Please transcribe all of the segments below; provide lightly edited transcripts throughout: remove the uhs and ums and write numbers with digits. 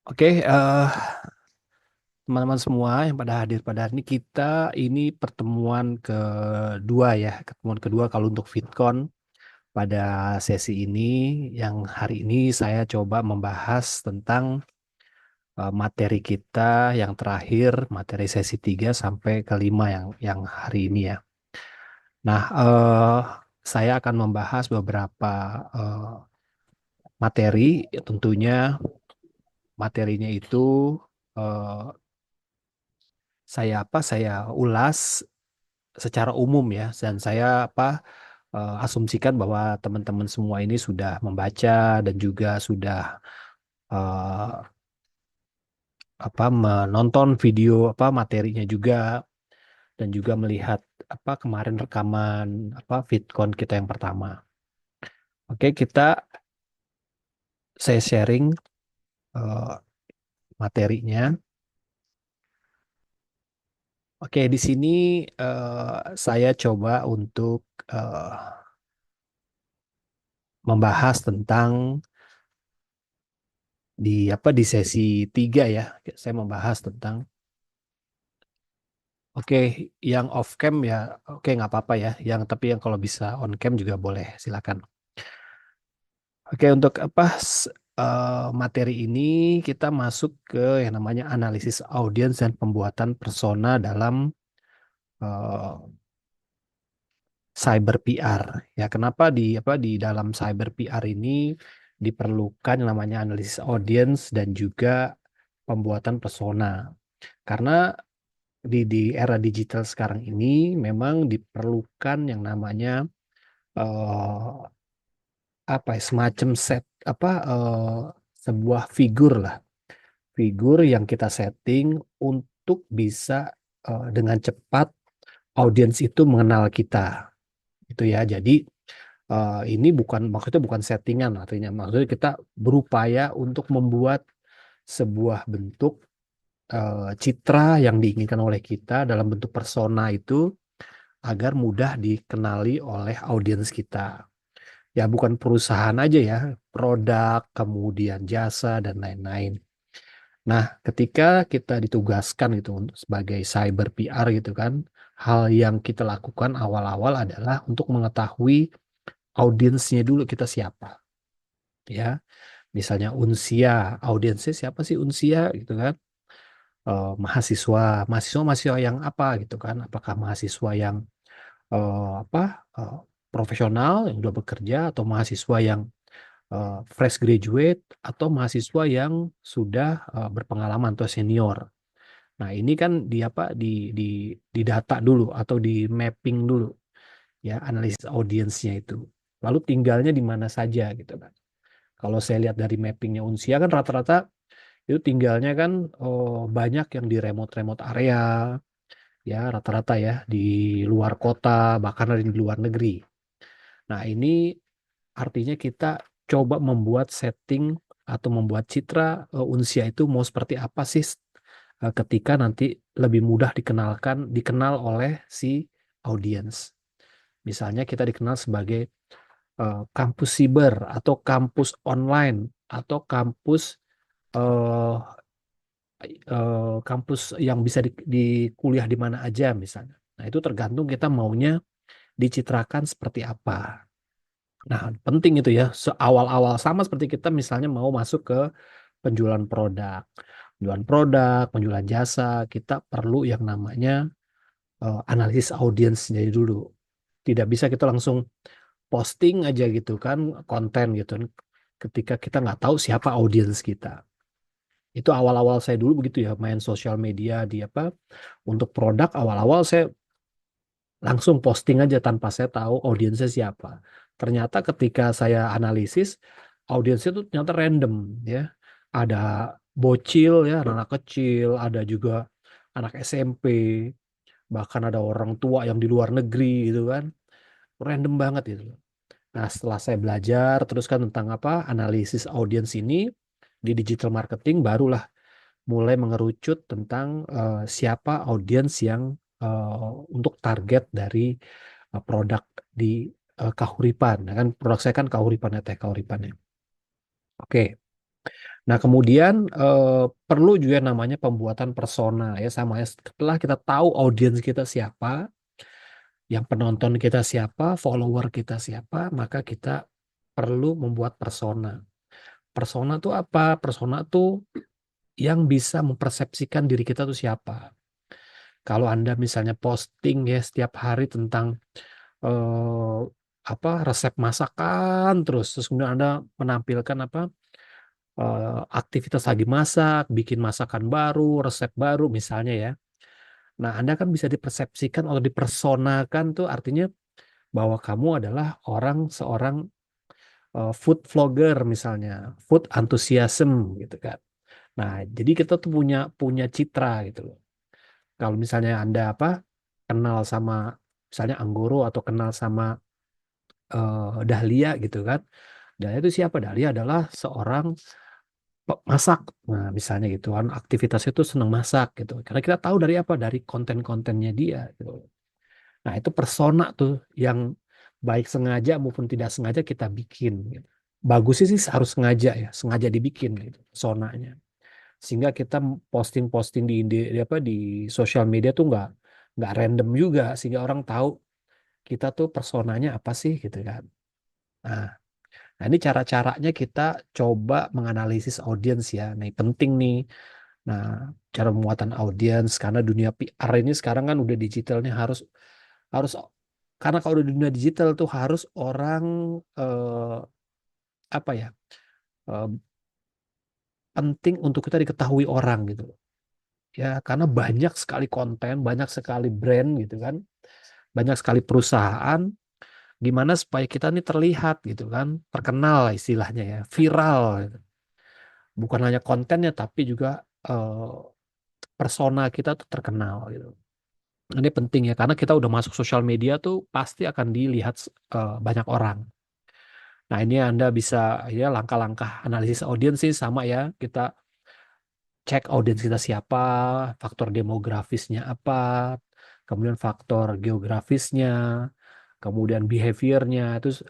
Oke, teman-teman semua yang pada hadir pada hari ini ini pertemuan kedua ya, pertemuan kedua kalau untuk VidCon pada sesi ini yang hari ini saya coba membahas tentang materi kita yang terakhir, materi sesi 3 sampai ke 5 yang hari ini ya. Nah, saya akan membahas beberapa eh, materi, tentunya materinya itu eh, saya ulas secara umum ya, dan saya asumsikan bahwa teman-teman semua ini sudah membaca dan juga sudah eh, menonton video materinya juga, dan juga melihat kemarin rekaman VidCon kita yang pertama. Oke, saya sharing eh, materinya. Oke, di sini saya coba untuk eh, membahas tentang di sesi 3 ya. Saya membahas tentang. Oke, yang off cam ya, oke nggak apa-apa ya. Tapi yang kalau bisa on cam juga boleh, silakan. Oke, untuk materi ini kita masuk ke yang namanya analisis audiens dan pembuatan persona dalam eh, cyber PR. Ya, kenapa di dalam cyber PR ini diperlukan yang namanya analisis audiens dan juga pembuatan persona. Karena di era digital sekarang ini memang diperlukan yang namanya eh, semacam sebuah figur lah, figur yang kita setting untuk bisa dengan cepat audiens itu mengenal kita, itu ya. Jadi ini maksudnya bukan settingan, artinya maksudnya kita berupaya untuk membuat sebuah bentuk citra yang diinginkan oleh kita dalam bentuk persona itu agar mudah dikenali oleh audiens kita. Ya, bukan perusahaan aja ya, produk, kemudian jasa, dan lain-lain. Nah, ketika kita ditugaskan gitu sebagai cyber PR gitu kan, hal yang kita lakukan awal-awal adalah untuk mengetahui audiensnya dulu, kita siapa. Ya, misalnya Unsia, audiensnya siapa sih Unsia gitu kan? Mahasiswa, mahasiswa yang apa gitu kan? Apakah mahasiswa yang eh, apa eh, profesional yang udah bekerja, atau mahasiswa yang fresh graduate, atau mahasiswa yang sudah berpengalaman atau senior. Nah, ini kan di di di data dulu atau di mapping dulu ya, analisis audiensnya itu. Lalu tinggalnya di mana saja gitu kan. Kalau saya lihat dari mappingnya Unsia kan rata-rata itu tinggalnya kan banyak yang di remote-remote area ya, rata-rata ya di luar kota, bahkan ada di luar negeri. Nah, ini artinya kita coba membuat setting atau membuat citra Unsia itu mau seperti apa sih ketika nanti lebih mudah dikenal oleh si audiens. Misalnya kita dikenal sebagai kampus siber, atau kampus online, atau eh, kampus yang bisa di kuliah di mana aja misalnya. Nah, itu tergantung kita maunya dicitrakan seperti apa. Nah, penting itu ya, seawal-awal sama seperti kita misalnya mau masuk ke penjualan produk. Penjualan produk, penjualan jasa, kita perlu yang namanya analisis audiensnya dulu. Tidak bisa kita langsung posting aja gitu kan, konten gitu ketika kita nggak tahu siapa audiens kita. Itu awal-awal saya dulu begitu ya, main sosial media untuk produk. Awal-awal saya langsung posting aja tanpa saya tahu audiensnya siapa. Ternyata ketika saya analisis, audiensnya itu ternyata random ya. Ada bocil ya, anak-anak kecil, ada juga anak SMP, bahkan ada orang tua yang di luar negeri gitu kan. Random banget gitu. Nah, setelah saya belajar terus kan tentang analisis audiens ini di digital marketing, barulah mulai mengerucut tentang siapa audiens yang untuk target dari produk di Kahuripan. Nah, kan produk saya kan Kahuripan ya, teh Kahuripan ya. Oke. Nah, kemudian perlu juga namanya pembuatan persona ya, sama ya. Setelah kita tahu audiens kita siapa, yang penonton kita siapa, follower kita siapa, maka kita perlu membuat persona. Persona tuh apa? Persona tuh yang bisa mempersepsikan diri kita tuh siapa. Kalau Anda misalnya posting ya setiap hari tentang eh, resep masakan, terus kemudian Anda menampilkan aktivitas lagi masak, bikin masakan baru, resep baru misalnya ya. Nah, Anda kan bisa dipersepsikan atau dipersonakan tuh artinya bahwa kamu adalah seorang food vlogger misalnya, food enthusiasm gitu kan. Nah, jadi kita tuh punya punya citra gitu loh. Kalau misalnya Anda kenal sama misalnya Anggoro atau kenal sama Dahlia gitu kan. Dahlia itu siapa? Dahlia adalah seorang masak. Nah, misalnya gitu kan, aktivitasnya itu senang masak gitu. Karena kita tahu dari apa? Dari konten-kontennya dia gitu. Nah, itu persona tuh yang baik sengaja maupun tidak sengaja kita bikin gitu. Bagusnya sih harus sengaja ya, sengaja dibikin gitu personanya. Sehingga kita posting-posting di sosial media tuh nggak random juga, sehingga orang tahu kita tuh personanya apa sih gitu kan. Nah, nah, ini cara-caranya kita coba menganalisis audiens ya. Nah, ini penting nih. Nah, cara pemuatan audiens karena dunia PR ini sekarang kan udah digitalnya harus harus karena kalau udah dunia digital tuh harus orang eh, apa ya eh, penting untuk kita diketahui orang gitu loh. Ya, karena banyak sekali konten, banyak sekali brand gitu kan, banyak sekali perusahaan. Gimana supaya kita nih terlihat gitu kan, terkenal lah istilahnya ya, viral gitu. Bukan hanya kontennya tapi juga eh, persona kita tuh terkenal gitu. Ini penting ya karena kita udah masuk sosial media tuh pasti akan dilihat banyak orang. Nah, ini Anda bisa ya langkah-langkah analisis audiens sih sama ya. Kita cek audiens kita siapa, faktor demografisnya apa, kemudian faktor geografisnya, kemudian behaviornya itu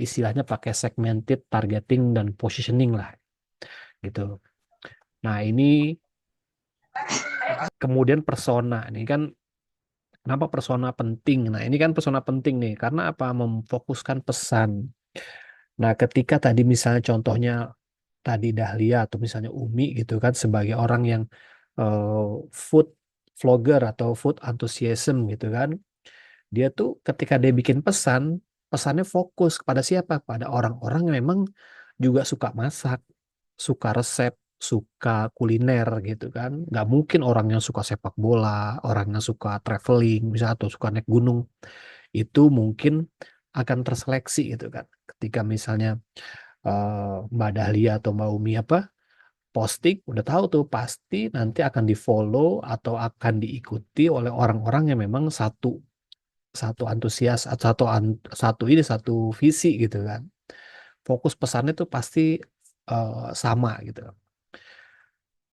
istilahnya pakai segmented targeting dan positioning lah gitu. Nah, ini kemudian persona. Ini kan kenapa persona penting? Nah, ini kan persona penting nih karena apa? Memfokuskan pesan. Nah, ketika tadi misalnya contohnya tadi Dahlia atau misalnya Umi gitu kan sebagai orang yang eh, food vlogger atau food enthusiasm gitu kan. Dia tuh ketika dia bikin pesan, pesannya fokus kepada siapa? Pada orang-orang yang memang juga suka masak, suka resep, suka kuliner gitu kan. Nggak mungkin orang yang suka sepak bola, orang yang suka traveling, misalnya atau suka naik gunung, itu mungkin akan terseleksi gitu kan. Ketika misalnya Mbak Dahlia atau Mbak Umi posting, udah tahu tuh pasti nanti akan di-follow atau akan diikuti oleh orang-orang yang memang satu satu antusias satu visi gitu kan. Fokus pesannya tuh pasti sama gitu.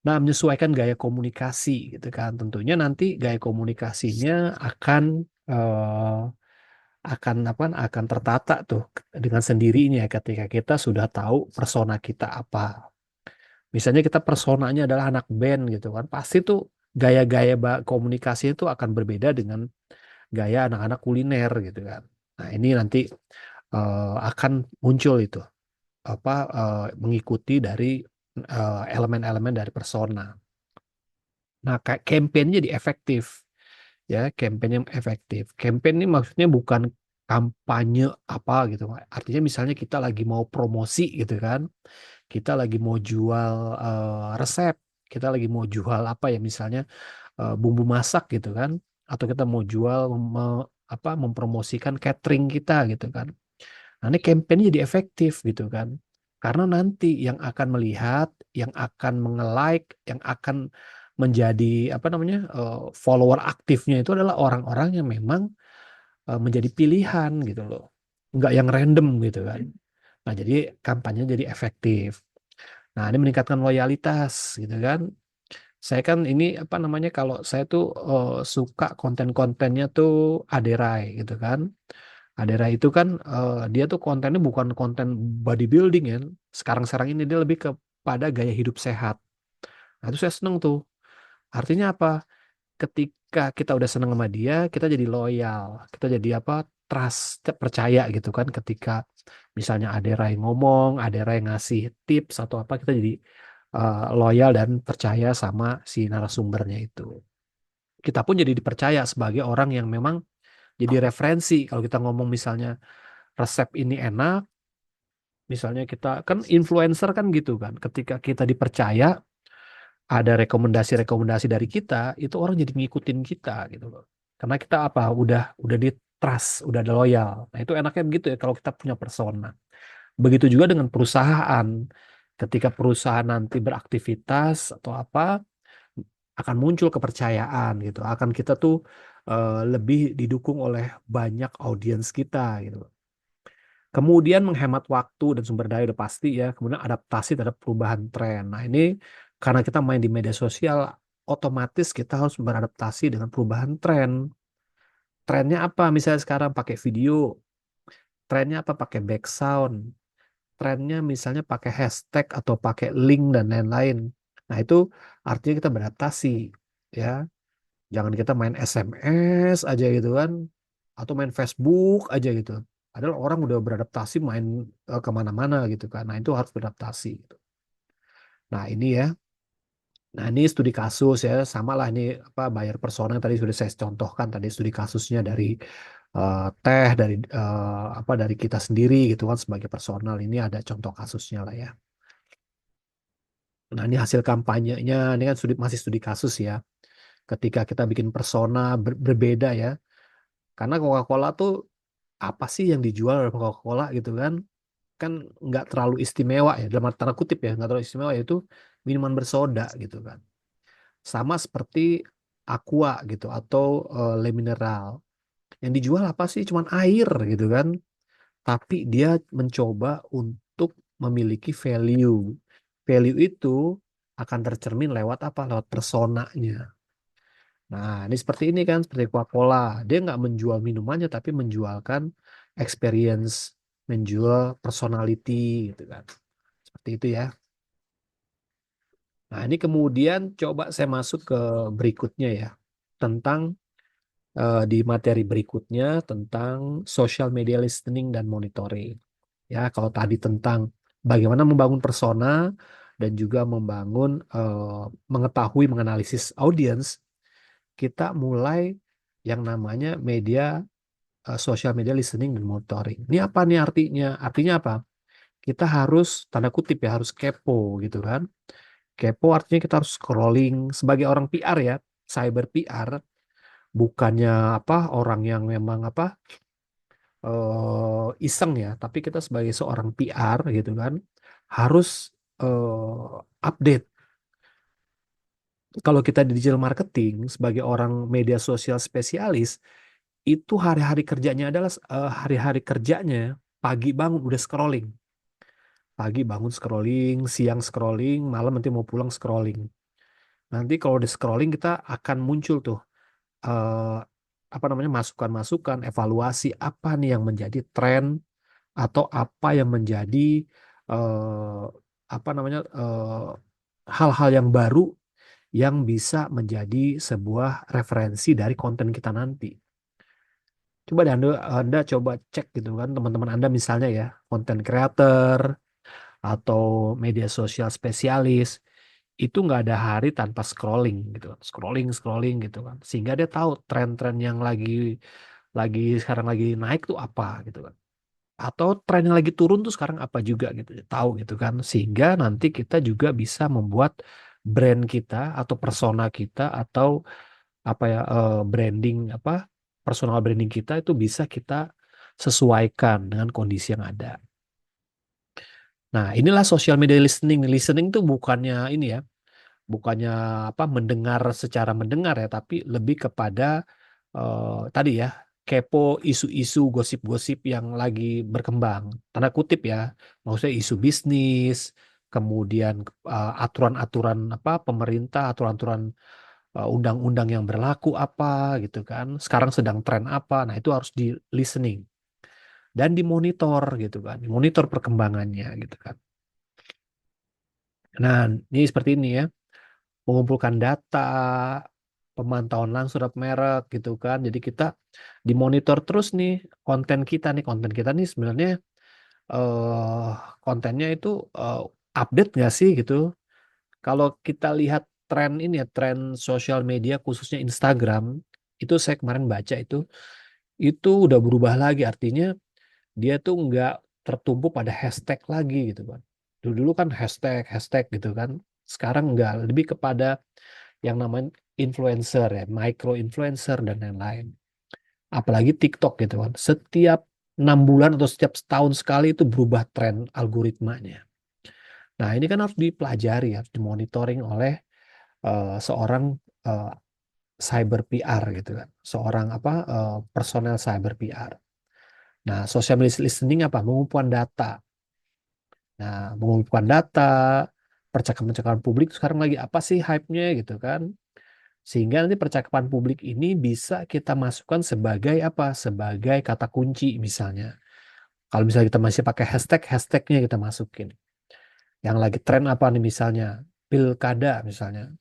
Nah, menyesuaikan gaya komunikasi gitu kan. Tentunya nanti gaya komunikasinya akan eh, akan tertata tuh dengan sendirinya ketika kita sudah tahu persona kita apa. Misalnya kita personanya adalah anak band gitu kan. Pasti tuh gaya-gaya komunikasi itu akan berbeda dengan gaya anak-anak kuliner gitu kan. Nah, ini nanti akan muncul itu mengikuti dari elemen-elemen dari persona. Nah, kayak campaign jadi efektif ya, campaign yang efektif. Campaign ini maksudnya bukan kampanye apa gitu. Artinya misalnya kita lagi mau promosi gitu kan. Kita lagi mau jual resep, kita lagi mau jual apa ya misalnya bumbu masak gitu kan. Atau kita mau jual mempromosikan catering kita gitu kan. Nah, ini campaign jadi efektif gitu kan. Karena nanti yang akan melihat, yang akan menge-like, yang akan menjadi follower aktifnya itu adalah orang-orang yang memang menjadi pilihan gitu loh. Enggak yang random gitu kan. Nah, jadi kampanye jadi efektif. Nah, ini meningkatkan loyalitas gitu kan. Saya kan ini kalau saya tuh suka konten-kontennya tuh Aderai gitu kan. Adera itu kan dia tuh kontennya bukan konten bodybuilding ya. Sekarang-sekarang ini dia lebih ke pada gaya hidup sehat. Nah, itu saya seneng tuh. Artinya apa? Ketika kita udah seneng sama dia, kita jadi loyal, kita jadi apa? Trust, percaya gitu kan. Ketika misalnya ada yang ngomong, ada yang ngasih tips atau apa, kita jadi loyal dan percaya sama si narasumbernya itu. Kita pun jadi dipercaya sebagai orang yang memang jadi referensi. Kalau kita ngomong misalnya resep ini enak, misalnya kita kan influencer kan gitu kan. Ketika kita dipercaya, ada rekomendasi-rekomendasi dari kita, itu orang jadi ngikutin kita gitu loh. Karena kita apa? Udah di trust, udah ada loyal. Nah, itu enaknya begitu ya kalau kita punya persona. Begitu juga dengan perusahaan. Ketika perusahaan nanti beraktivitas atau apa, akan muncul kepercayaan gitu. Akan kita tuh lebih didukung oleh banyak audiens kita gitu. Kemudian menghemat waktu dan sumber daya udah pasti ya. Kemudian adaptasi terhadap perubahan tren. Nah ini karena kita main di media sosial, otomatis kita harus beradaptasi dengan perubahan tren. Trennya apa? Misalnya sekarang pakai video, trennya apa? Pakai back sound, trennya misalnya pakai hashtag atau pakai link dan lain-lain. Nah itu artinya kita beradaptasi ya. Jangan kita main SMS aja gitu kan, atau main Facebook aja gitu. Padahal orang udah beradaptasi main kemana-mana gitu kan. Nah itu harus beradaptasi, gitu. Nah ini ya, nah ini studi kasus ya, sama lah ini apa bayar persona yang tadi sudah saya contohkan tadi studi kasusnya dari teh dari apa dari kita sendiri gitu kan sebagai personal ini ada contoh kasusnya lah ya. Nah ini hasil kampanyenya, ini kan masih studi kasus ya. Ketika kita bikin persona berbeda ya, karena Coca-Cola tuh apa sih yang dijual oleh Coca-Cola gitu kan nggak terlalu istimewa ya dalam tanda kutip ya nggak terlalu istimewa yaitu minuman bersoda gitu kan sama seperti Aqua gitu atau Le Mineral yang dijual apa sih cuman air gitu kan tapi dia mencoba untuk memiliki value itu akan tercermin lewat apa lewat personanya. Nah, ini seperti ini kan, seperti Coca-Cola. Dia nggak menjual minumannya, tapi menjualkan experience, menjual personality, gitu kan. Seperti itu ya. Nah, ini kemudian coba saya masuk ke berikutnya ya. Tentang, di materi berikutnya, tentang social media listening dan monitoring. Ya, kalau tadi tentang bagaimana membangun persona, dan juga membangun, mengetahui, menganalisis audiens, kita mulai yang namanya social media listening dan monitoring. Ini apa nih artinya? Artinya apa? Kita harus tanda kutip ya harus kepo gitu kan. Kepo artinya kita harus scrolling sebagai orang PR ya, cyber PR bukannya apa orang yang memang apa iseng ya, tapi kita sebagai seorang PR gitu kan harus update. Kalau kita di digital marketing sebagai orang media sosial spesialis, itu hari-hari kerjanya adalah hari-hari kerjanya pagi bangun udah scrolling. Pagi bangun scrolling, siang scrolling, malam nanti mau pulang scrolling. Nanti kalau udah scrolling kita akan muncul tuh eh, apa namanya masukan-masukan, evaluasi apa nih yang menjadi tren atau apa yang menjadi eh, apa namanya hal-hal yang baru yang bisa menjadi sebuah referensi dari konten kita nanti. Coba deh Anda coba cek gitu kan teman-teman Anda misalnya ya, konten creator atau media sosial spesialis itu nggak ada hari tanpa scrolling gitu kan. Scrolling scrolling gitu kan. Sehingga dia tahu tren-tren yang lagi sekarang lagi naik tuh apa gitu kan. Atau tren yang lagi turun tuh sekarang apa juga gitu. Tahu gitu kan. Sehingga nanti kita juga bisa membuat brand kita atau persona kita atau apa ya branding apa personal branding kita itu bisa kita sesuaikan dengan kondisi yang ada. Nah, inilah social media listening. Listening tuh bukannya ini ya, bukannya apa mendengar secara mendengar ya, tapi lebih kepada tadi ya, kepo isu-isu gosip-gosip yang lagi berkembang. Tanda kutip ya, maksudnya isu bisnis, kemudian aturan-aturan apa pemerintah, aturan-aturan undang-undang yang berlaku apa gitu kan. Sekarang sedang tren apa. Nah, itu harus di listening dan dimonitor gitu kan. Dimonitor perkembangannya gitu kan. Nah, ini seperti ini ya, mengumpulkan data, pemantauan langsung terhadap merek gitu kan. Jadi kita dimonitor terus nih, konten kita nih sebenarnya eh kontennya itu eh, update nggak sih gitu. Kalau kita lihat tren ini ya, tren sosial media khususnya Instagram, itu saya kemarin baca itu udah berubah lagi. Artinya dia tuh nggak tertumpu pada hashtag lagi gitu kan. Dulu-dulu kan hashtag, hashtag gitu kan. Sekarang nggak, lebih kepada yang namanya influencer ya, micro influencer dan lain-lain. Apalagi TikTok gitu kan. Setiap 6 bulan atau setiap setahun sekali itu berubah tren algoritmanya. Nah, ini kan harus dipelajari, harus dimonitoring oleh seorang eh, cyber PR gitu kan. Seorang personel cyber PR. Nah, social media listening apa? Mengumpulkan data. Nah, mengumpulkan data, percakapan-percakapan publik sekarang lagi apa sih hype-nya gitu kan. Sehingga nanti percakapan publik ini bisa kita masukkan sebagai apa? Sebagai kata kunci misalnya. Kalau misalnya kita masih pakai hashtag, hashtagnya kita masukin. Yang lagi tren apa nih misalnya? Pilkada misalnya.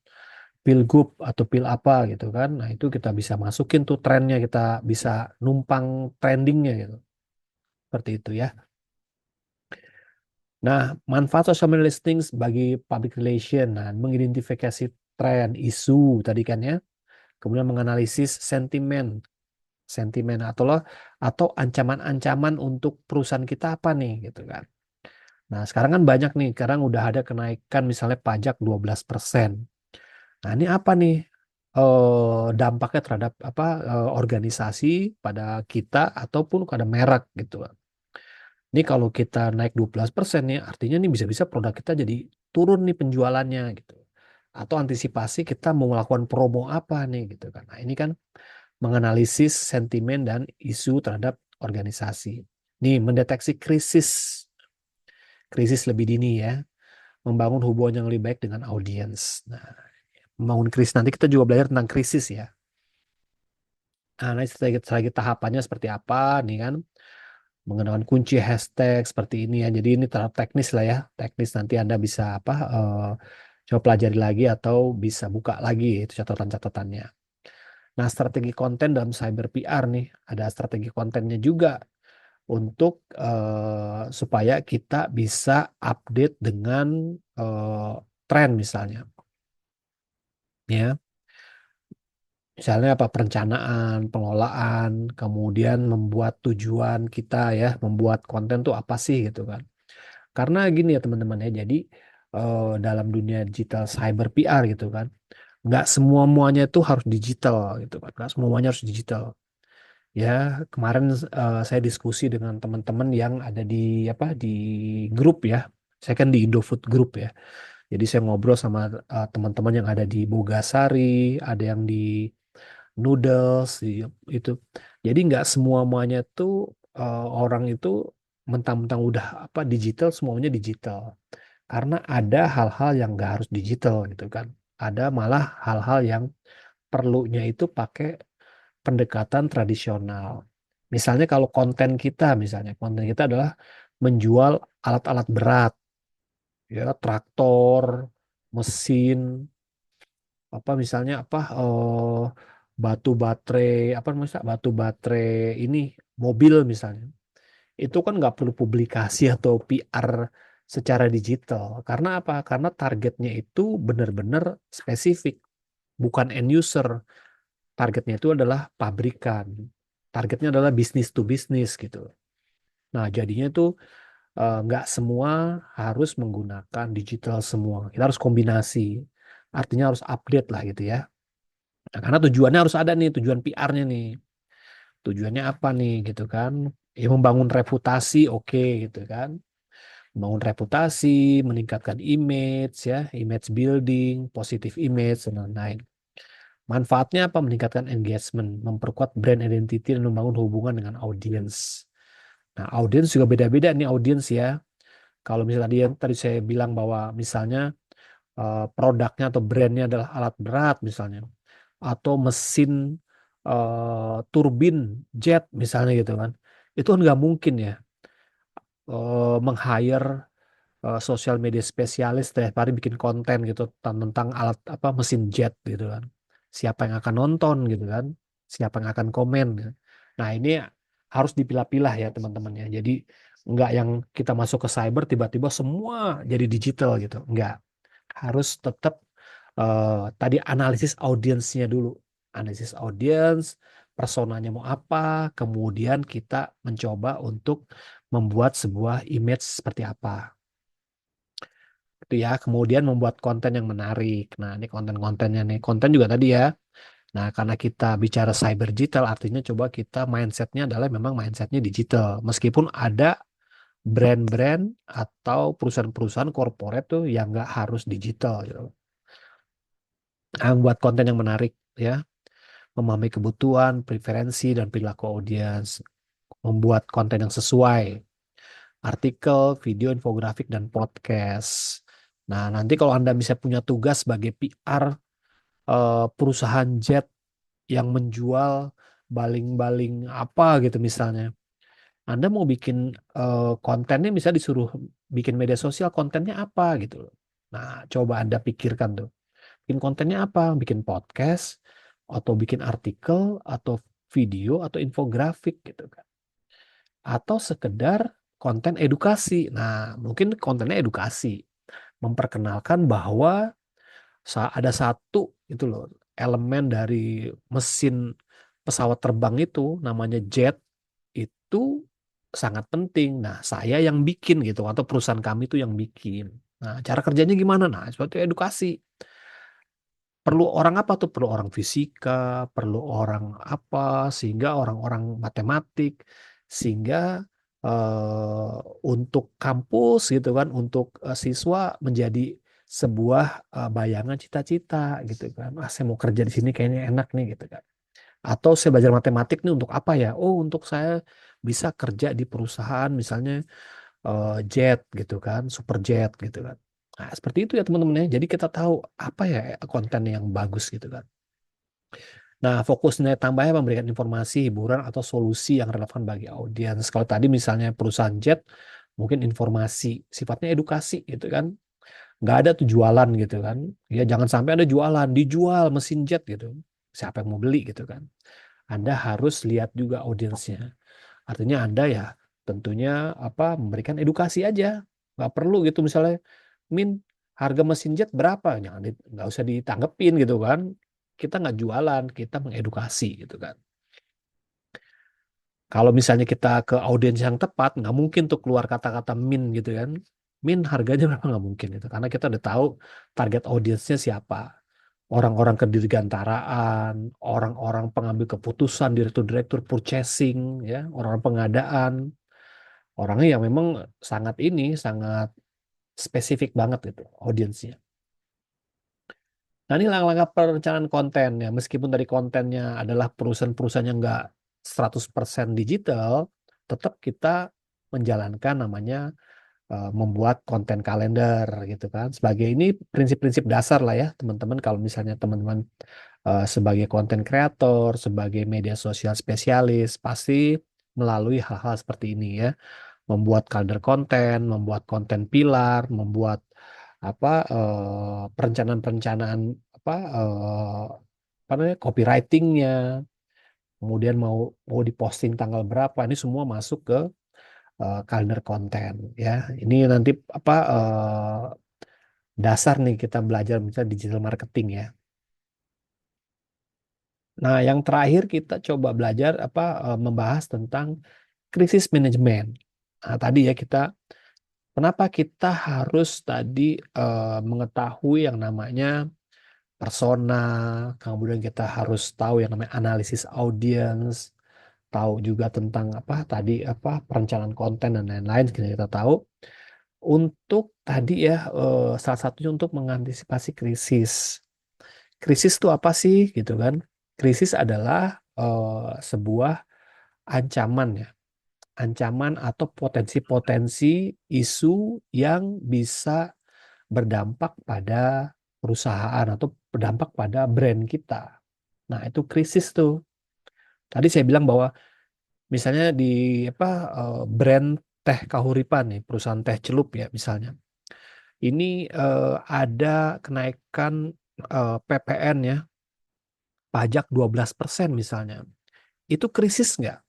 Pilgub atau pil apa gitu kan. Nah, itu kita bisa masukin tuh trennya, kita bisa numpang trendingnya gitu. Seperti itu ya. Nah, manfaat social media listening bagi public relation, nah, mengidentifikasi tren, isu tadi kan ya, kemudian menganalisis sentimen, sentimen atau ancaman-ancaman untuk perusahaan kita apa nih gitu kan. Nah, sekarang kan banyak nih, sekarang udah ada kenaikan misalnya pajak 12%. Nah, ini apa nih dampaknya terhadap organisasi pada kita ataupun pada merek gitu. Ini kalau kita naik 12% nih, artinya nih bisa-bisa produk kita jadi turun nih penjualannya gitu. Atau antisipasi kita mau melakukan promo apa nih gitu kan. Nah, ini kan menganalisis sentimen dan isu terhadap organisasi. Nih, mendeteksi krisis, krisis lebih dini ya. Membangun hubungan yang lebih baik dengan audiens. Nah, membangun krisis nanti kita juga belajar tentang krisis ya. Nah, strategi tahapannya seperti apa nih kan? Menggunakan kunci hashtag seperti ini ya. Jadi ini tahap teknis lah ya. Teknis nanti Anda bisa coba pelajari lagi atau bisa buka lagi itu catatan-catatannya. Nah, strategi konten dalam cyber PR nih, ada strategi kontennya juga untuk supaya kita bisa update dengan eh, tren misalnya. Ya, misalnya apa perencanaan, pengelolaan, kemudian membuat tujuan kita ya, membuat konten tuh apa sih gitu kan. Karena gini ya teman-teman ya, jadi dalam dunia digital cyber PR gitu kan, nggak semua-muanya itu harus digital gitu kan, nggak semuanya harus digital. Ya, kemarin saya diskusi dengan teman-teman yang ada di di grup ya. Saya kan di Indofood Group ya. Jadi saya ngobrol sama teman-teman yang ada di Bogasari, ada yang di Noodles itu. Jadi nggak semua-muanya tuh orang itu mentang-mentang udah digital, semuanya digital. Karena ada hal-hal yang nggak harus digital gitu kan. Ada malah hal-hal yang perlunya itu pakai pendekatan tradisional. Misalnya kalau konten kita adalah menjual alat-alat berat, ya traktor, mesin, misalnya batu baterai, misalnya batu baterai ini mobil misalnya. Itu kan nggak perlu publikasi atau PR secara digital. Karena apa? Karena targetnya itu benar-benar spesifik, bukan end user. Targetnya itu adalah pabrikan. Targetnya adalah bisnis to bisnis gitu. Nah, jadinya tuh nggak semua harus menggunakan digital semua. Kita harus kombinasi. Artinya harus update lah gitu ya. Nah, karena tujuannya harus ada nih, tujuan PR-nya nih. Tujuannya apa nih gitu kan? Ya membangun reputasi oke gitu kan. Membangun reputasi, meningkatkan image ya, image building, positive image dan lain-lain. Manfaatnya apa? Meningkatkan engagement, memperkuat brand identity dan membangun hubungan dengan audiens. Nah, audiens juga beda-beda nih audiens ya. Kalau misalnya tadi saya bilang bahwa misalnya produknya atau brandnya adalah alat berat misalnya, atau mesin turbin jet misalnya gitu kan, itu kan nggak mungkin ya meng-hire sosial media spesialis setiap hari bikin konten gitu tentang alat apa mesin jet gitu kan. Siapa yang akan nonton gitu kan? Siapa yang akan komen? Gitu. Nah, ini harus dipilah-pilah ya teman-teman ya. Jadi nggak yang kita masuk ke cyber tiba-tiba semua jadi digital gitu. Nggak. Harus tetap tadi analisis audiensnya dulu. Analisis audiens, personanya mau apa, kemudian kita mencoba untuk membuat sebuah image seperti apa. Itu ya, kemudian membuat konten yang menarik. Nah, ini konten-kontennya nih. Konten juga tadi ya. Nah, karena kita bicara cyber digital, artinya coba kita mindsetnya adalah memang mindsetnya digital. Meskipun ada brand-brand atau perusahaan-perusahaan corporate tuh yang nggak harus digital gitu. Nah, buat konten yang menarik ya, memahami kebutuhan, preferensi, dan perilaku audiens, membuat konten yang sesuai, artikel, video, infografik, dan podcast. Nah, nanti kalau Anda bisa punya tugas sebagai PR perusahaan jet yang menjual baling-baling apa gitu misalnya. Anda mau bikin kontennya bisa disuruh bikin media sosial kontennya apa gitu loh. Nah, coba Anda pikirkan tuh. Bikin kontennya apa? Bikin podcast atau bikin artikel atau video atau infografik gitu kan. Atau sekedar konten edukasi. Nah, mungkin kontennya edukasi, memperkenalkan bahwa ada satu itu loh elemen dari mesin pesawat terbang itu namanya jet itu sangat penting. Nah, saya yang bikin gitu atau perusahaan kami itu yang bikin. Nah, cara kerjanya gimana? Nah, seperti edukasi. Perlu orang apa tuh? Perlu orang fisika, perlu orang apa, sehingga orang-orang matematik, sehingga eh, untuk kampus gitu kan, untuk siswa menjadi sebuah bayangan cita-cita gitu kan. Ah, saya mau kerja di sini kayaknya enak nih gitu kan. Atau saya belajar matematik nih untuk apa ya? Oh, untuk saya bisa kerja di perusahaan misalnya jet gitu kan, super jet gitu kan. Nah, seperti itu ya teman-teman ya. Jadi kita tahu apa ya konten yang bagus gitu kan. Nah, fokus nilai tambahnya memberikan informasi, hiburan, atau solusi yang relevan bagi audiens. Kalau tadi misalnya perusahaan jet, mungkin informasi, sifatnya edukasi gitu kan. Nggak ada tuh jualan gitu kan. Ya jangan sampai ada jualan, dijual mesin jet gitu. Siapa yang mau beli gitu kan. Anda harus lihat juga audiensnya. Artinya Anda ya tentunya apa memberikan edukasi aja. Nggak perlu gitu misalnya, Min, harga mesin jet berapa? Nggak usah ditanggepin gitu kan. Kita nggak jualan, kita mengedukasi gitu kan. Kalau misalnya kita ke audiens yang tepat, nggak mungkin tuh keluar kata-kata min gitu kan. Min harganya berapa nggak mungkin itu. Karena kita udah tahu target audiensnya siapa. Orang-orang kedirgantaraan, orang-orang pengambil keputusan, direktur-direktur purchasing, ya, orang-orang pengadaan, orangnya yang memang sangat spesifik banget gitu audiensnya. Nah, ini langkah-langkah perencanaan konten ya. Meskipun dari kontennya adalah perusahaan-perusahaan yang nggak 100% digital, tetap kita menjalankan namanya membuat konten kalender gitu kan. Sebagai ini prinsip-prinsip dasar lah ya teman-teman kalau misalnya teman-teman sebagai konten kreator, sebagai media sosial spesialis, pasti melalui hal-hal seperti ini ya. Membuat kalender konten, membuat konten pilar, membuat apa perencanaan-perencanaan apa namanya copywritingnya, kemudian mau mau diposting tanggal berapa, ini semua masuk ke kalender konten ya. Ini nanti apa dasar nih kita belajar misalnya digital marketing ya. Nah, yang terakhir kita coba belajar apa membahas tentang krisis manajemen. Nah, tadi ya kita kenapa kita harus tadi mengetahui yang namanya persona, kemudian kita harus tahu yang namanya analisis audience, tahu juga tentang apa tadi apa perencanaan konten dan lain-lain kita tahu untuk tadi ya salah satunya untuk mengantisipasi krisis. Krisis itu apa sih gitu kan? Krisis adalah sebuah ancaman ya, ancaman atau potensi-potensi isu yang bisa berdampak pada perusahaan atau berdampak pada brand kita. Nah, itu krisis tuh. Tadi saya bilang bahwa misalnya di apa brand teh Kahuripan nih, perusahaan teh celup ya misalnya. ini ada kenaikan PPN ya, pajak 12% misalnya. Itu krisis nggak?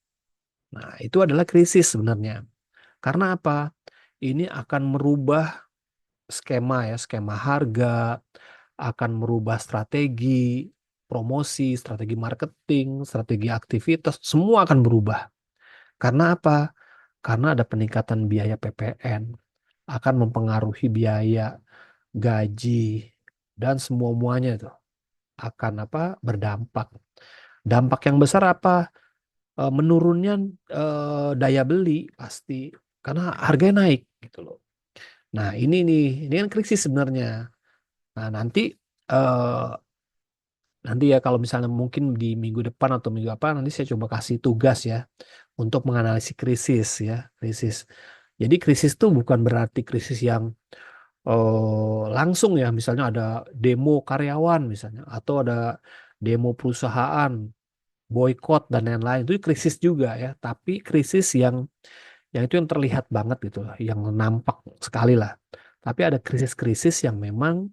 Nah, itu adalah krisis sebenarnya. Karena apa? Ini akan merubah skema ya, skema harga, akan merubah strategi promosi, strategi marketing, strategi aktivitas, semua akan berubah. Karena apa? Karena ada peningkatan biaya PPN, akan mempengaruhi biaya gaji dan semua-muanya itu akan apa? Berdampak. Dampak yang besar apa? Menurunnya daya beli pasti karena harganya naik gitu loh. Nah, ini kan krisis sebenarnya. Nah, eh, nanti ya kalau misalnya mungkin di minggu depan atau minggu apa nanti saya coba kasih tugas ya untuk menganalisis krisis ya, krisis. Jadi krisis tuh bukan berarti krisis yang langsung ya, misalnya ada demo karyawan misalnya atau ada demo perusahaan, boykot dan lain-lain itu krisis juga ya, tapi krisis yang itu yang terlihat banget gitu lah, yang nampak sekali lah. Tapi ada krisis-krisis yang memang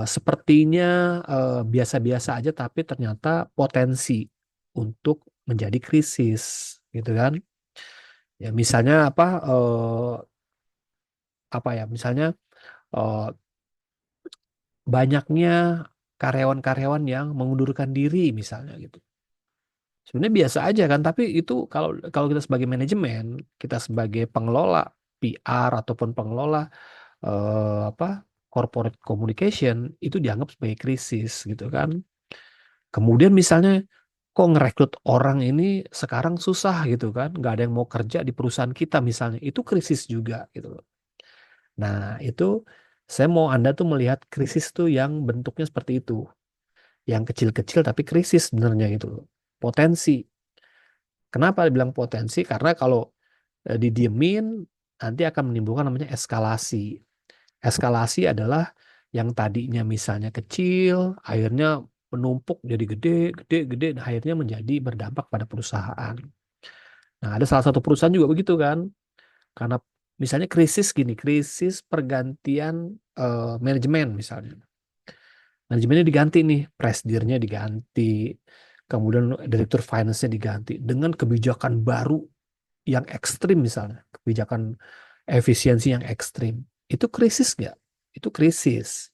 sepertinya biasa-biasa aja, tapi ternyata potensi untuk menjadi krisis, gitu kan? Ya misalnya apa ya? Misalnya eh, banyaknya karyawan-karyawan yang mengundurkan diri, misalnya gitu. Sebenarnya biasa aja kan, tapi itu kalau kalau kita sebagai manajemen, kita sebagai pengelola PR ataupun pengelola apa corporate communication itu dianggap sebagai krisis gitu kan. Kemudian misalnya kok ngerekrut orang ini sekarang susah gitu kan, nggak ada yang mau kerja di perusahaan kita misalnya, itu krisis juga gitu loh. Nah itu saya mau Anda tuh melihat krisis tuh yang bentuknya seperti itu, yang kecil-kecil tapi krisis sebenarnya gitu loh. Potensi. Kenapa dibilang potensi? Karena kalau didiemin nanti akan menimbulkan namanya eskalasi. Eskalasi adalah yang tadinya misalnya kecil, akhirnya menumpuk jadi gede, gede, gede, dan akhirnya menjadi berdampak pada perusahaan. Nah, ada salah satu perusahaan juga begitu kan, karena misalnya krisis gini, krisis pergantian manajemen misalnya. Manajemennya diganti nih, presidirnya diganti, kemudian direktur finance-nya diganti dengan kebijakan baru yang ekstrim misalnya, kebijakan efisiensi yang ekstrim. Itu krisis nggak? Itu krisis.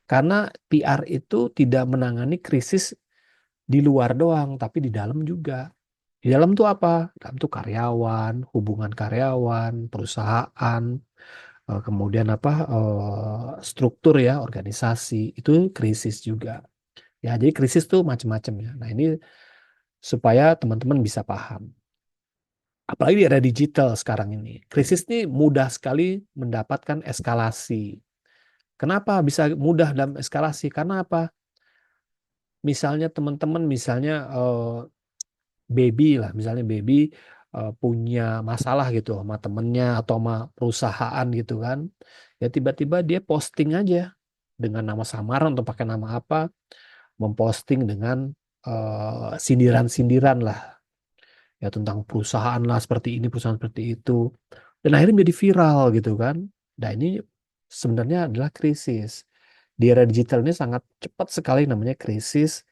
Karena PR itu tidak menangani krisis di luar doang, tapi di dalam juga. Di dalam tuh apa? Di dalam tuh karyawan, hubungan karyawan, perusahaan, kemudian apa struktur ya, organisasi itu krisis juga. Ya, jadi krisis tuh macam-macam ya. Nah, ini supaya teman-teman bisa paham. Apalagi di era digital sekarang ini. Krisis ini mudah sekali mendapatkan eskalasi. Kenapa bisa mudah dalam eskalasi? Karena apa? Misalnya teman-teman misalnya baby lah, misalnya baby punya masalah gitu sama temennya atau sama perusahaan gitu kan, ya tiba-tiba dia posting aja dengan nama samaran atau pakai nama apa, memposting dengan sindiran-sindiran lah ya tentang perusahaan lah seperti ini, perusahaan seperti itu, dan akhirnya menjadi viral gitu kan. Nah ini sebenarnya adalah krisis di era digital ini, sangat cepat sekali namanya krisis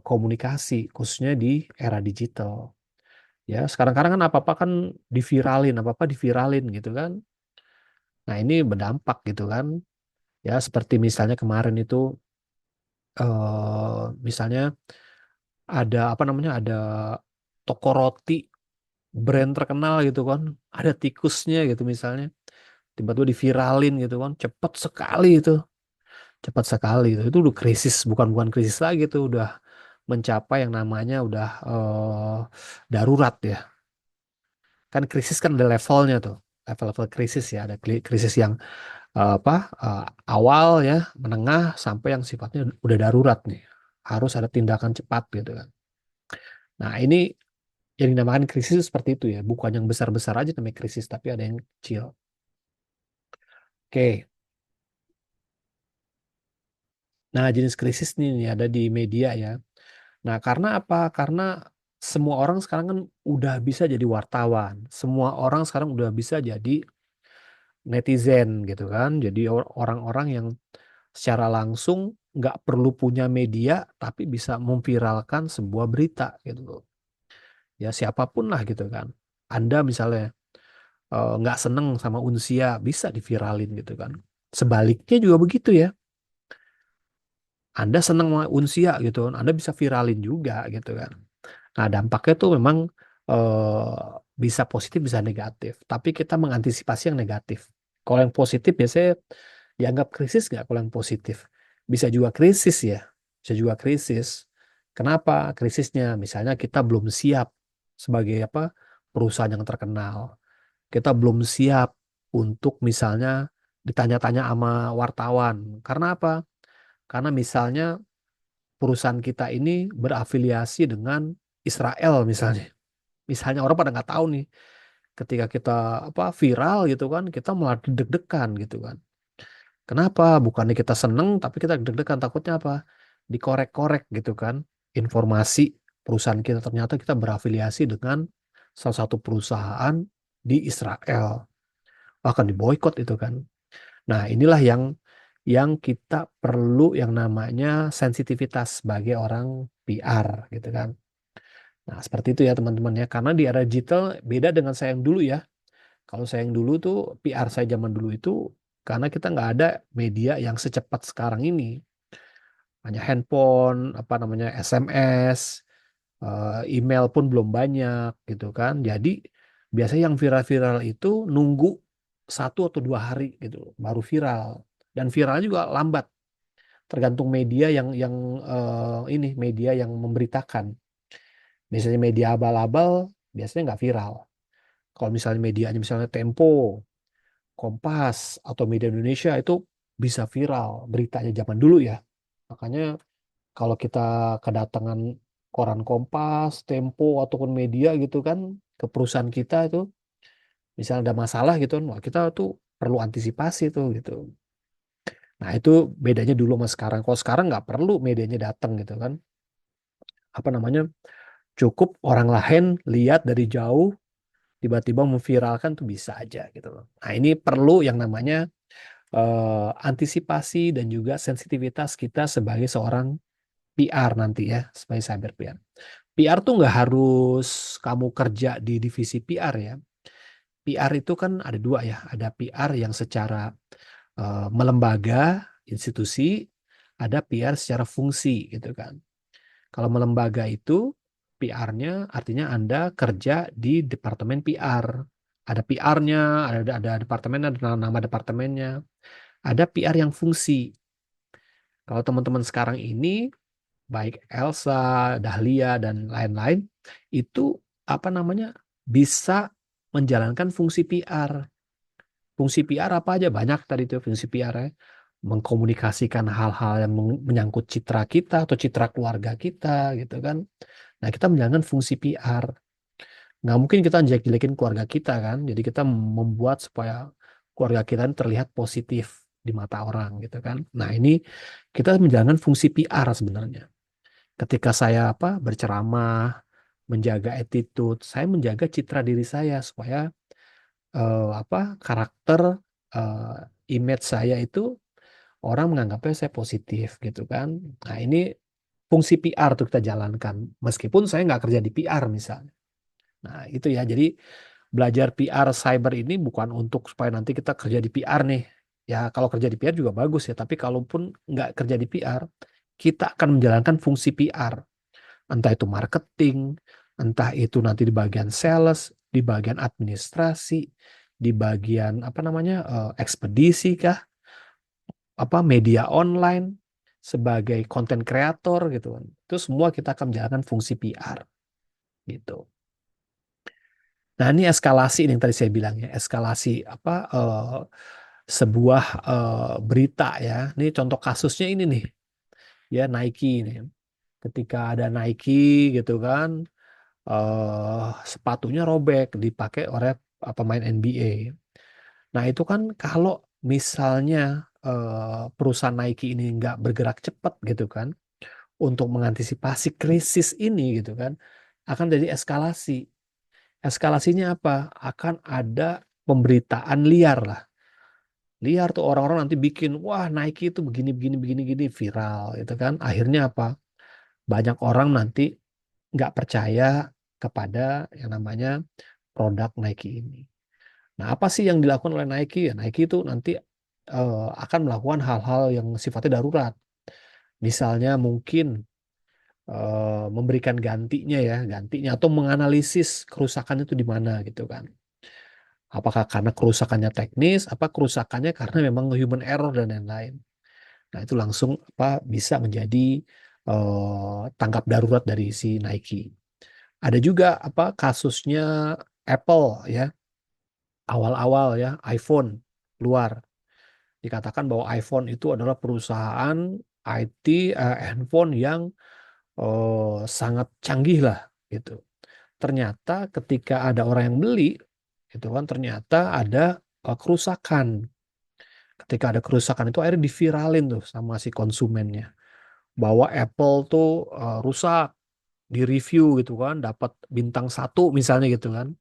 komunikasi khususnya di era digital. Ya, sekarang-kadang kan apa-apa kan diviralin, apa-apa diviralin gitu kan. Nah, ini berdampak gitu kan. Ya, seperti misalnya kemarin itu misalnya ada apa namanya? Ada toko roti brand terkenal gitu kan. Ada tikusnya gitu misalnya. Tiba-tiba diviralin gitu kan. Cepat sekali itu. Cepat sekali itu. Itu udah krisis, bukan krisis lagi itu udah mencapai yang namanya udah darurat ya. Kan krisis kan ada levelnya tuh, level-level krisis ya, ada krisis yang apa awal ya, menengah, sampai yang sifatnya udah darurat nih, harus ada tindakan cepat gitu kan. Nah ini yang dinamakan krisis seperti itu ya, bukan yang besar-besar aja namanya krisis, tapi ada yang kecil. Oke, nah jenis krisis nih ada di media ya. Nah karena apa? Karena semua orang sekarang kan udah bisa jadi wartawan, semua orang sekarang udah bisa jadi netizen gitu kan. Jadi orang-orang yang secara langsung nggak perlu punya media tapi bisa memviralkan sebuah berita gitu loh. Ya siapapun lah gitu kan. Anda misalnya nggak seneng sama Unsia bisa diviralin gitu kan. Sebaliknya juga begitu ya. Anda seneng sama Unsia gitu kan, Anda bisa viralin juga gitu kan. Nah, dampaknya tuh memang bisa positif, bisa negatif. Tapi kita mengantisipasi yang negatif. Kalau yang positif biasanya dianggap krisis nggak kalau yang positif? Bisa juga krisis ya. Bisa juga krisis. Kenapa krisisnya? Misalnya kita belum siap sebagai apa perusahaan yang terkenal. Kita belum siap untuk misalnya ditanya-tanya sama wartawan. Karena apa? Karena misalnya perusahaan kita ini berafiliasi dengan Israel misalnya. Misalnya orang pada nggak tahu nih, ketika kita apa viral gitu kan, kita malah deg-degan gitu kan. Kenapa? Bukannya kita seneng, tapi kita deg-degan takutnya apa? Dikorek-korek gitu kan. Informasi perusahaan kita ternyata kita berafiliasi dengan salah satu perusahaan di Israel. Bahkan diboikot itu kan. Nah, inilah yang kita perlu yang namanya sensitivitas sebagai orang PR gitu kan. Nah, seperti itu ya teman-teman ya. Karena di era digital beda dengan saya yang dulu ya. Kalau saya yang dulu tuh PR saya zaman dulu itu karena kita nggak ada media yang secepat sekarang ini. Hanya handphone, apa namanya SMS, email pun belum banyak gitu kan. Jadi biasanya yang viral-viral itu nunggu 1 atau 2 hari gitu baru viral. Dan viral juga lambat, tergantung media yang ini media yang memberitakan. Biasanya media abal-abal biasanya nggak viral. Kalau misalnya medianya misalnya Tempo, Kompas, atau Media Indonesia itu bisa viral beritanya zaman dulu ya. Makanya kalau kita kedatangan koran Kompas, Tempo, ataupun media gitu kan ke perusahaan kita itu, misalnya ada masalah gitu kan, wah kita tuh perlu antisipasi tuh gitu. Nah itu bedanya dulu sama sekarang. Kalau sekarang nggak perlu medianya datang gitu kan. Apa namanya? Cukup orang lain lihat dari jauh tiba-tiba memviralkan tuh bisa aja gitu loh. Nah, ini perlu yang namanya antisipasi dan juga sensitivitas kita sebagai seorang PR nanti ya, sebagai cyber PR. PR tuh nggak harus kamu kerja di divisi PR ya. PR itu kan ada dua ya, ada PR yang secara melembaga, institusi, ada PR secara fungsi gitu kan. Kalau melembaga itu PR-nya artinya Anda kerja di departemen PR. Ada PR-nya, ada departemen, ada nama departemennya. Ada PR yang fungsi. Kalau teman-teman sekarang ini, baik Elsa, Dahlia, dan lain-lain, itu apa namanya bisa menjalankan fungsi PR. Fungsi PR apa aja? Banyak tadi itu fungsi PR ya. Mengkomunikasikan hal-hal yang menyangkut citra kita atau citra keluarga kita gitu kan. Nah, kita menjalankan fungsi PR. Nggak mungkin kita jelek-jelekin keluarga kita kan. Jadi kita membuat supaya keluarga kita ini terlihat positif di mata orang gitu kan. Nah, ini kita menjalankan fungsi PR sebenarnya. Ketika saya apa berceramah, menjaga attitude, saya menjaga citra diri saya supaya apa karakter eh, image saya itu orang menganggapnya saya positif gitu kan. Nah, ini fungsi PR tuh kita jalankan. Meskipun saya nggak kerja di PR misalnya. Nah, itu ya. Jadi belajar PR cyber ini bukan untuk supaya nanti kita kerja di PR nih. Ya, kalau kerja di PR juga bagus ya. Tapi kalaupun nggak kerja di PR, kita akan menjalankan fungsi PR. Entah itu marketing, entah itu nanti di bagian sales, di bagian administrasi, di bagian apa namanya ekspedisi kah, apa media online, sebagai konten kreator gitu kan. Itu semua kita akan menjalankan fungsi PR gitu. Nah, ini eskalasi ini yang tadi saya bilang ya, eskalasi apa sebuah berita ya. Ini contoh kasusnya ini nih, ya Nike ini. Ketika ada Nike gitu kan, sepatunya robek dipakai oleh pemain NBA. Nah, itu kan kalau misalnya perusahaan Nike ini nggak bergerak cepat gitu kan, untuk mengantisipasi krisis ini gitu kan, akan jadi eskalasi. Eskalasinya apa? Akan ada pemberitaan liar lah. Liar tuh orang-orang nanti bikin, wah Nike itu begini begini begini gini viral itu kan. Akhirnya apa? Banyak orang nanti nggak percaya kepada yang namanya produk Nike ini. Nah, apa sih yang dilakukan oleh Nike? Ya, Nike itu nanti akan melakukan hal-hal yang sifatnya darurat. Misalnya mungkin memberikan gantinya ya, gantinya atau menganalisis kerusakan itu di mana gitu kan. Apakah karena kerusakannya teknis, apa kerusakannya karena memang human error dan lain-lain. Nah, itu langsung apa bisa menjadi tanggap darurat dari si Nike. Ada juga apa kasusnya Apple ya, awal-awal ya iPhone keluar. Dikatakan bahwa iPhone itu adalah perusahaan IT handphone yang sangat canggih lah gitu. Ternyata ketika ada orang yang beli, itu kan ternyata ada kerusakan. Ketika ada kerusakan itu akhirnya diviralin tuh sama si konsumennya. Bahwa Apple tuh rusak, di review gitu kan, dapat bintang 1 misalnya gitu kan.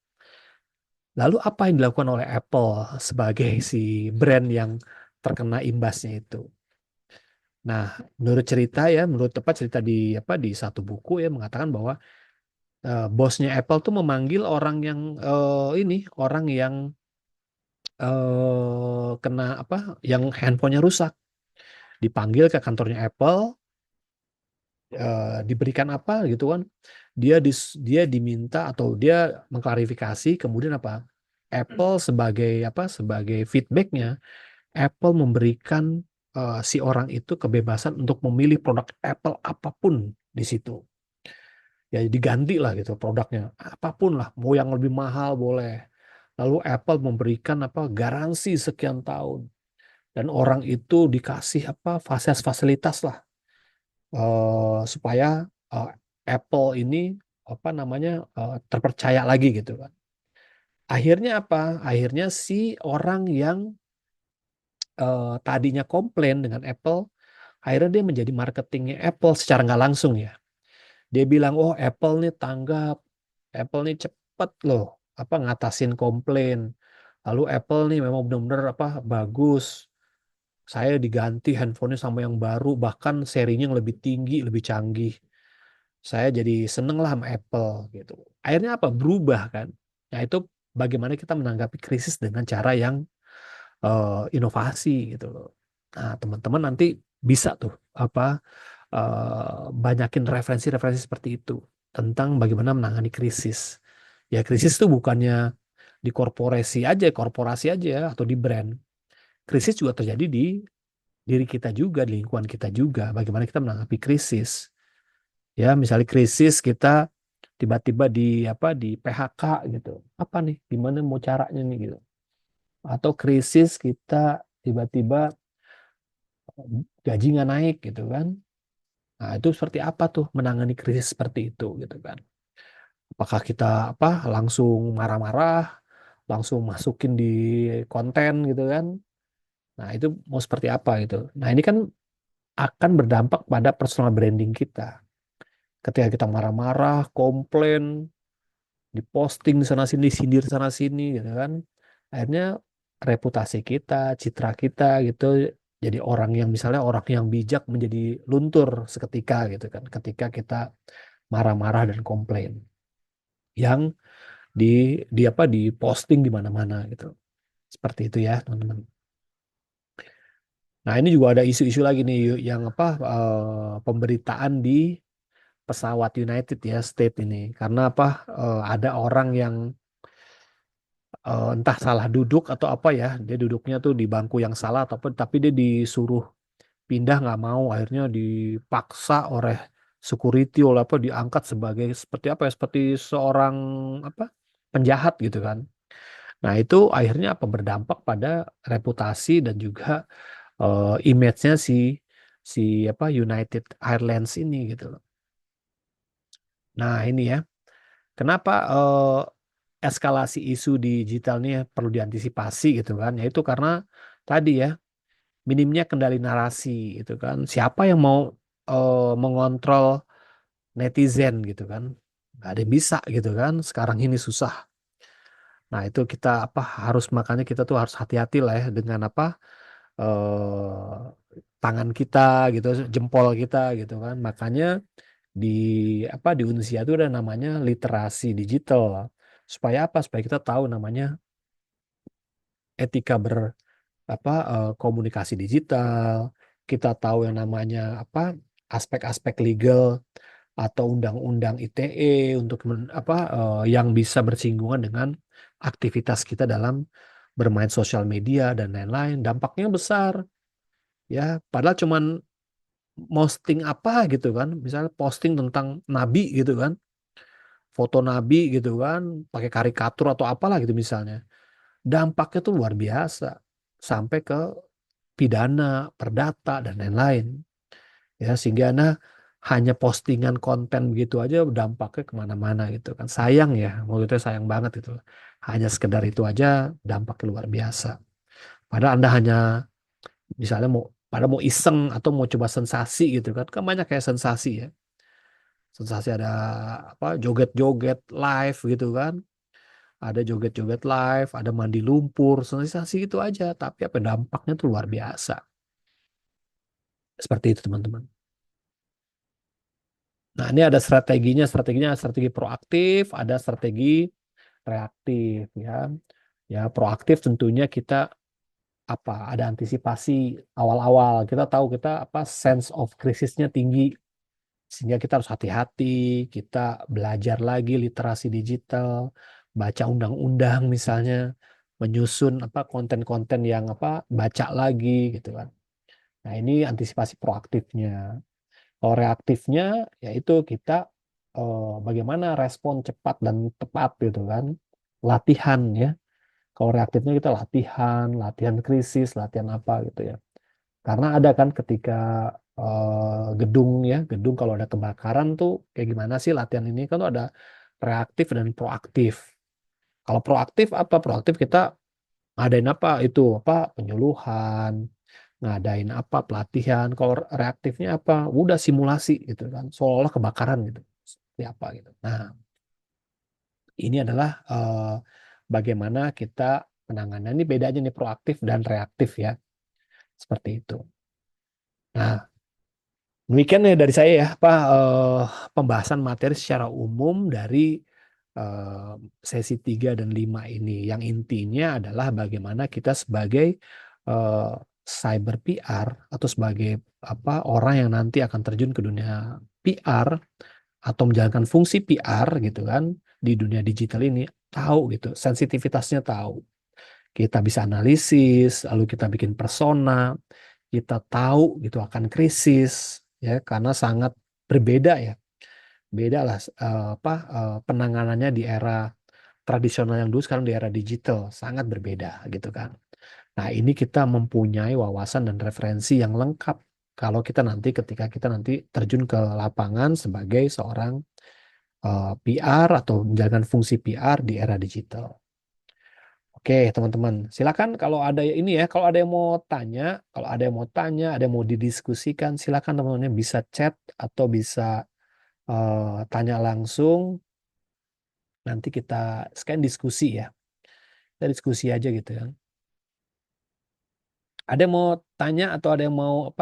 Lalu apa yang dilakukan oleh Apple sebagai si brand yang terkena imbasnya itu? Nah, menurut cerita ya, menurut tepat cerita di apa di satu buku ya mengatakan bahwa bosnya Apple tuh memanggil orang yang ini orang yang kena apa, yang handphonenya rusak, dipanggil ke kantornya Apple, diberikan apa gitu kan, dia diminta atau dia mengklarifikasi, kemudian apa, Apple sebagai apa, sebagai feedbacknya, Apple memberikan si orang itu kebebasan untuk memilih produk Apple apapun di situ. Ya diganti lah gitu produknya apapun lah, mau yang lebih mahal boleh. Lalu Apple memberikan apa garansi sekian tahun dan orang itu dikasih apa fasilitas-fasilitas lah supaya eh, Apple ini apa namanya terpercaya lagi gitu kan. Akhirnya apa? Akhirnya si orang yang tadinya komplain dengan Apple, akhirnya dia menjadi marketingnya Apple secara nggak langsung ya. Dia bilang, oh Apple nih tanggap, Apple nih cepet loh, apa ngatasin komplain. Lalu Apple nih memang benar-benar apa bagus. Saya diganti handphonenya sama yang baru, bahkan serinya yang lebih tinggi, lebih canggih. Saya jadi seneng lah sama Apple gitu. Akhirnya apa? Berubah kan. Nah itu bagaimana kita menanggapi krisis dengan cara yang inovasi gitu loh. Nah teman-teman nanti bisa tuh apa banyakin referensi-referensi seperti itu tentang bagaimana menangani krisis. Ya krisis itu bukannya di korporasi aja atau di brand. Krisis juga terjadi di diri kita juga, di lingkungan kita juga. Bagaimana kita menanggapi krisis. Ya, misalnya krisis kita tiba-tiba di apa di PHK gitu. Apa nih? Gimana mau caranya nih gitu. Atau krisis kita tiba-tiba gaji nggak naik gitu kan. Nah, itu seperti apa tuh menangani krisis seperti itu gitu kan. Apakah kita apa langsung marah-marah, langsung masukin di konten gitu kan. Nah, itu mau seperti apa gitu. Nah, ini kan akan berdampak pada personal branding kita. Ketika kita marah-marah, komplain, diposting di sana sini, sindir sana sini gitu kan. Akhirnya reputasi kita, citra kita gitu jadi orang yang misalnya orang yang bijak menjadi luntur seketika gitu kan ketika kita marah-marah dan komplain yang di apa di posting di mana-mana gitu. Seperti itu ya, teman-teman. Nah, ini juga ada isu-isu lagi nih yang apa pemberitaan di pesawat United ya State ini. Karena apa ada orang yang entah salah duduk atau apa ya, dia duduknya tuh di bangku yang salah ataupun tapi dia disuruh pindah nggak mau, akhirnya dipaksa oleh security oleh apa diangkat sebagai seperti apa ya, seperti seorang apa penjahat gitu kan. Nah, itu akhirnya apa berdampak pada reputasi dan juga image-nya si si apa United Airlines ini gitu loh. Nah, ini ya. Kenapa eskalasi isu digital ini perlu diantisipasi gitu kan? Yaitu karena tadi ya minimnya kendali narasi gitu kan. Siapa yang mau mengontrol netizen gitu kan? Gak ada yang bisa gitu kan. Sekarang ini susah. Nah, itu kita apa harus makanya kita tuh harus hati-hati lah ya dengan apa eh tangan kita gitu, jempol kita gitu kan. Makanya di di Unsia itu ada namanya literasi digital. Supaya apa? Supaya kita tahu namanya etika komunikasi digital. Kita tahu yang namanya apa aspek-aspek legal atau undang-undang ITE untuk yang bisa bersinggungan dengan aktivitas kita dalam bermain sosial media dan lain-lain. Dampaknya besar ya. Padahal cuman posting apa gitu kan, misalnya posting tentang nabi gitu kan, foto nabi gitu kan, pakai karikatur atau apalah gitu misalnya. Dampaknya tuh luar biasa sampai ke pidana, perdata dan lain-lain. Ya sehingga hanya postingan konten begitu aja dampaknya kemana-mana gitu kan sayang ya menurut saya sayang banget itu hanya sekedar itu aja dampaknya luar biasa padahal anda hanya misalnya mau iseng atau mau coba sensasi gitu kan banyak kayak sensasi ya sensasi ada apa joget-joget live gitu kan ada joget-joget live ada mandi lumpur sensasi itu aja tapi apa dampaknya tuh luar biasa seperti itu teman-teman. Nah, ini ada strateginya strategi proaktif, ada strategi reaktif ya. Ya, proaktif tentunya kita ada antisipasi awal-awal. Kita tahu kita sense of krisisnya tinggi sehingga kita harus hati-hati, kita belajar lagi literasi digital, baca undang-undang misalnya, menyusun konten-konten yang baca lagi gitu kan. Nah, ini antisipasi proaktifnya. Kalau reaktifnya yaitu kita bagaimana respon cepat dan tepat gitu kan. Latihan ya. Kalau reaktifnya kita latihan, latihan krisis, latihan apa gitu ya. Karena ada kan ketika gedung ya, gedung kalau ada kebakaran tuh kayak gimana sih latihan ini kan tuh ada reaktif dan proaktif. Kalau proaktif apa? Proaktif kita ngadain itu penyuluhan, ngadain pelatihan. Kalau reaktifnya udah simulasi gitu kan, seolah-olah kebakaran gitu, seperti apa gitu. Nah, ini adalah bagaimana kita penanganan ini bedanya nih proaktif dan reaktif ya, seperti itu. Nah, demikian ya dari saya ya, pembahasan materi secara umum dari eh, sesi 3 dan 5 ini. Yang intinya adalah bagaimana kita sebagai eh, cyber PR atau sebagai orang yang nanti akan terjun ke dunia PR atau menjalankan fungsi PR gitu kan di dunia digital ini tahu gitu, sensitivitasnya tahu. Kita bisa analisis, lalu kita bikin persona, kita tahu gitu akan krisis ya karena sangat berbeda ya. Beda lah penanganannya di era tradisional yang dulu sekarang di era digital sangat berbeda gitu kan. Nah, ini kita mempunyai wawasan dan referensi yang lengkap kalau kita nanti ketika kita nanti terjun ke lapangan sebagai seorang PR atau menjalankan fungsi PR di era digital. Oke, teman-teman, silakan kalau ada ini ya, kalau ada yang mau tanya, kalau ada yang mau tanya, ada yang mau didiskusikan, silakan teman-teman bisa chat atau bisa tanya langsung. Nanti kita scan diskusi ya, kita diskusi aja gitu ya. Ada yang mau tanya atau ada yang mau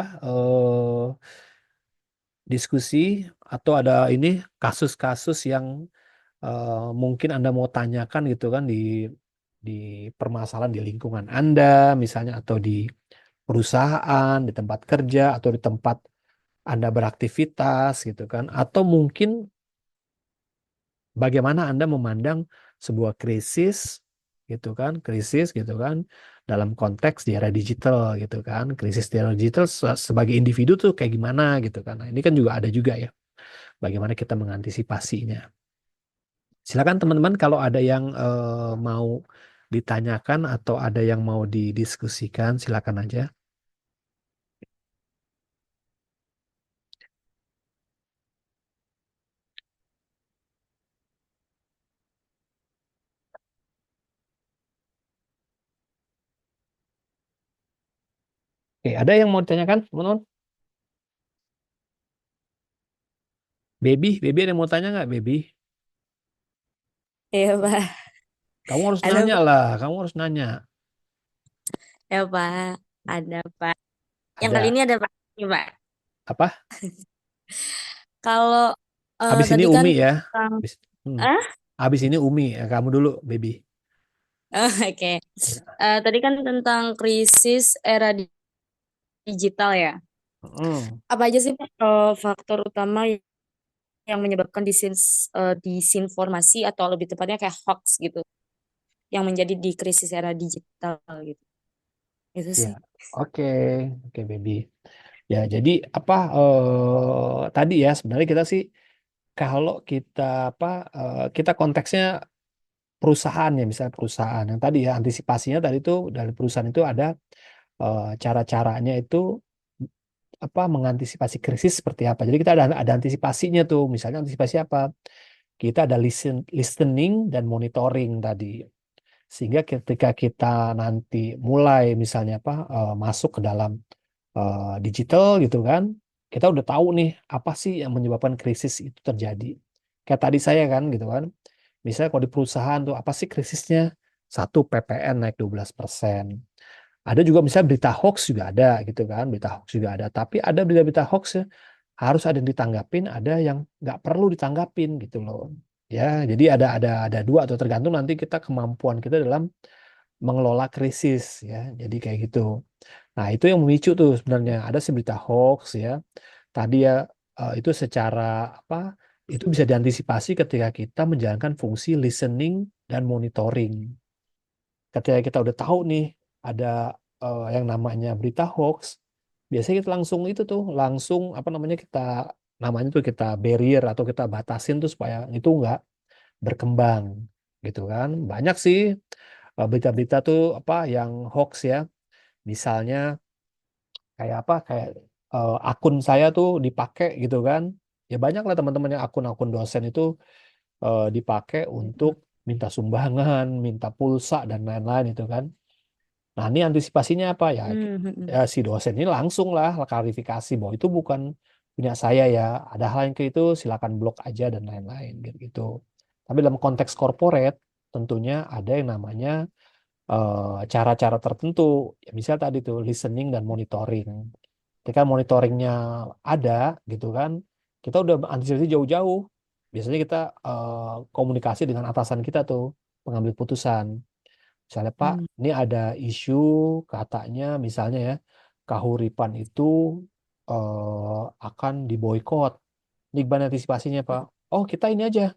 diskusi atau ada ini kasus-kasus yang mungkin Anda mau tanyakan gitu kan di permasalahan di lingkungan Anda misalnya atau di perusahaan, di tempat kerja atau di tempat Anda beraktivitas gitu kan atau mungkin bagaimana Anda memandang sebuah krisis gitu kan, krisis gitu kan dalam konteks di era digital gitu kan, krisis di era digital sebagai individu tuh kayak gimana gitu kan. Nah, ini kan juga ada juga ya, bagaimana kita mengantisipasinya. Silakan teman-teman kalau ada yang mau ditanyakan atau ada yang mau didiskusikan, silakan aja. Oke, ada yang mau ditanyakan, teman-teman? Baby ada yang mau tanya nggak, Baby? Iya, Pak. Kamu harus Halo nanya Pak. lah, kamu harus nanya. Ya Pak, ada Pak. Yang kali Ada ini ada Pak. Ini Pak. apa? Kalau Habis ini tadi kan Umi ya. tentang, Habis, hmm. ah, Habis ini Umi. Ya, kamu dulu, baby. oke. Ya. Tadi kan tentang krisis era digital ya. Hmm. Apa aja sih Pak faktor utama yang menyebabkan disinformasi atau lebih tepatnya kayak hoax gitu, yang menjadi di krisis era digital gitu. Itu Ya, sih. oke, oke, baby. Ya, jadi apa? Tadi ya, sebenarnya kita sih, kalau kita apa? Kita konteksnya perusahaan ya, misalnya perusahaan. Yang tadi ya, antisipasinya tadi tuh dari perusahaan itu ada cara-caranya itu apa? Mengantisipasi krisis seperti apa. Jadi kita ada antisipasinya tuh. Misalnya antisipasi apa? Kita ada listening dan monitoring tadi. Sehingga ketika kita nanti mulai misalnya apa masuk ke dalam digital gitu kan, kita udah tahu nih apa sih yang menyebabkan krisis itu terjadi. Kayak tadi saya kan gitu kan. Misalnya kalau di perusahaan tuh apa sih krisisnya? Satu, PPN naik 12%. Ada juga misalnya berita hoax juga ada gitu kan, berita hoax juga ada. Tapi ada berita-berita hoax ya, harus ada yang ditanggapin, ada yang nggak perlu ditanggapin gitu loh. Ya, jadi ada dua atau tergantung nanti kita kemampuan kita dalam mengelola krisis ya. Jadi kayak gitu. Nah, itu yang memicu tuh sebenarnya ada sih berita hoax ya. Tadi ya itu secara apa? Itu bisa diantisipasi ketika kita menjalankan fungsi listening dan monitoring. Ketika kita udah tahu nih ada yang namanya berita hoax, biasanya kita langsung itu tuh langsung apa namanya kita namanya tuh kita barrier atau kita batasin tuh supaya itu nggak berkembang gitu kan. Banyak sih berita-berita tuh apa yang hoax ya. Misalnya kayak apa kayak akun saya tuh dipakai gitu kan. Ya banyak lah teman-teman yang akun-akun dosen itu dipakai untuk minta sumbangan, minta pulsa dan lain-lain itu kan. Nah, ini antisipasinya apa ya? Mhm. Ya si dosen ini langsung lah klarifikasi bahwa itu bukan punya saya ya. Ada hal yang kayak itu silakan blok aja dan lain-lain gitu. Tapi dalam konteks corporate tentunya ada yang namanya cara-cara tertentu. Ya, misal tadi tuh listening dan monitoring. Ketika monitoringnya ada gitu kan, kita udah antisipasi jauh-jauh. Biasanya kita komunikasi dengan atasan kita tuh, pengambil putusan. Misalnya Pak, Hmm. ini ada isu katanya misalnya ya, Kahuripan itu akan diboykot. Ini gimana antisipasinya Pak? Oh kita ini aja.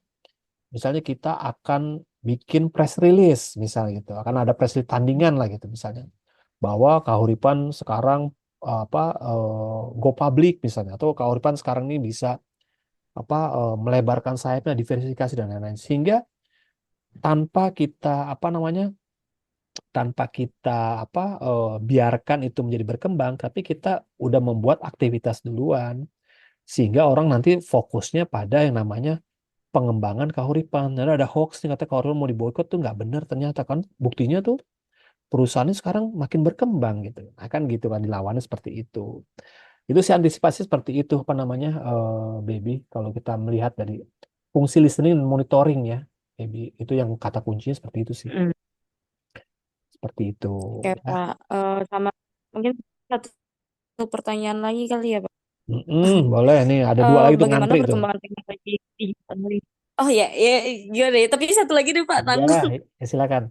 Misalnya kita akan bikin press release misalnya gitu. Akan ada press release tandingan lah gitu misalnya. Bahwa Kahuripan sekarang apa go public misalnya atau Kahuripan sekarang ini bisa apa melebarkan sayapnya diversifikasi dan lain-lain. Sehingga tanpa kita apa namanya tanpa kita apa biarkan itu menjadi berkembang, tapi kita udah membuat aktivitas duluan sehingga orang nanti fokusnya pada yang namanya pengembangan kahuripan. Dan ada hoax nih kata kahuripan mau diboykot tuh nggak benar ternyata kan buktinya tuh perusahaannya sekarang makin berkembang gitu. Nah, kan gitu kan dilawannya seperti itu. Itu sih antisipasi seperti itu apa namanya baby kalau kita melihat dari fungsi listening dan monitoring ya baby itu yang kata kuncinya seperti itu sih. Hmm. Seperti itu Oke ya. Pak. Sama mungkin satu pertanyaan lagi kali ya Pak. Boleh nih, ada dua lagi tuh Bagaimana ngantri tuh. perkembangan teknologi digital ini? Oh ya, ya gimana ya? Tapi satu lagi deh Pak, Ya, tanggung. ya silakan.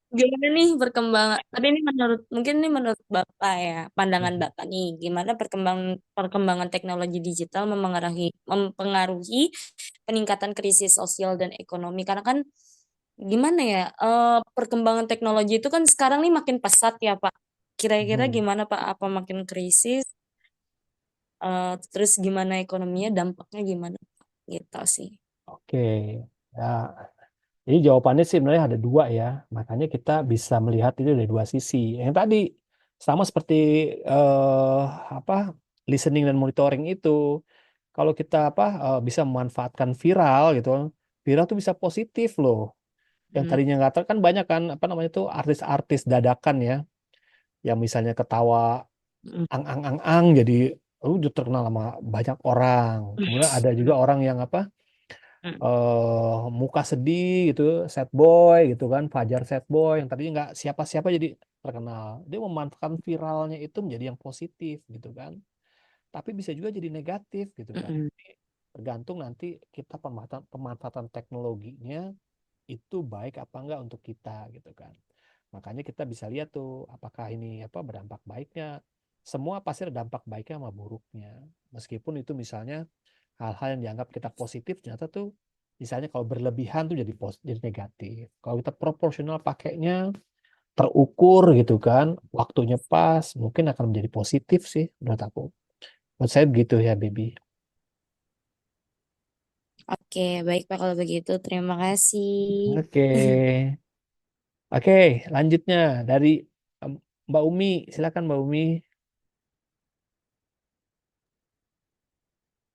Gimana nih perkembangan? Tapi ini menurut mungkin ini menurut Bapak ya, pandangan Bapak nih, gimana perkembangan perkembangan teknologi digital mempengaruhi peningkatan krisis sosial dan ekonomi? Karena kan gimana ya, perkembangan teknologi itu kan sekarang nih makin pesat ya Pak. Kira-kira Hmm, gimana Pak? Apa makin krisis? Terus gimana ekonominya, dampaknya gimana? Gitu sih. oke. Ya, jadi jawabannya sih sebenarnya ada dua ya. Makanya kita bisa melihat itu dari dua sisi. Yang tadi sama seperti eh, apa listening dan monitoring itu. Kalau kita apa bisa memanfaatkan viral gitu, viral tuh bisa positif loh. Yang Hmm. tadinya nggak kan banyak kan apa namanya tuh artis-artis dadakan ya, yang misalnya ketawa Hmm. ang ang ang ang jadi udah terkenal sama banyak orang. Kemudian ada juga orang yang apa Mm. muka sedih gitu, sad boy gitu kan, Fajar sad boy yang tadinya nggak siapa-siapa jadi terkenal. Dia memanfaatkan viralnya itu menjadi yang positif gitu kan. Tapi bisa juga jadi negatif gitu kan. Mm-mm. Tergantung nanti kita pemanfaatan teknologinya itu baik apa enggak untuk kita gitu kan. Makanya kita bisa lihat tuh apakah ini apa berdampak baiknya. Semua pasti ada dampak baiknya sama buruknya. Meskipun itu misalnya hal-hal yang dianggap kita positif ternyata tuh misalnya kalau berlebihan tuh jadi negatif. Kalau kita proporsional pakainya terukur gitu kan, waktunya pas, mungkin akan menjadi positif sih menurut aku. Menurut saya begitu ya, Baby. Oke, baik Pak kalau begitu. Terima kasih. Oke. Oke, lanjutnya dari em, Mbak Umi. Silakan Mbak Umi.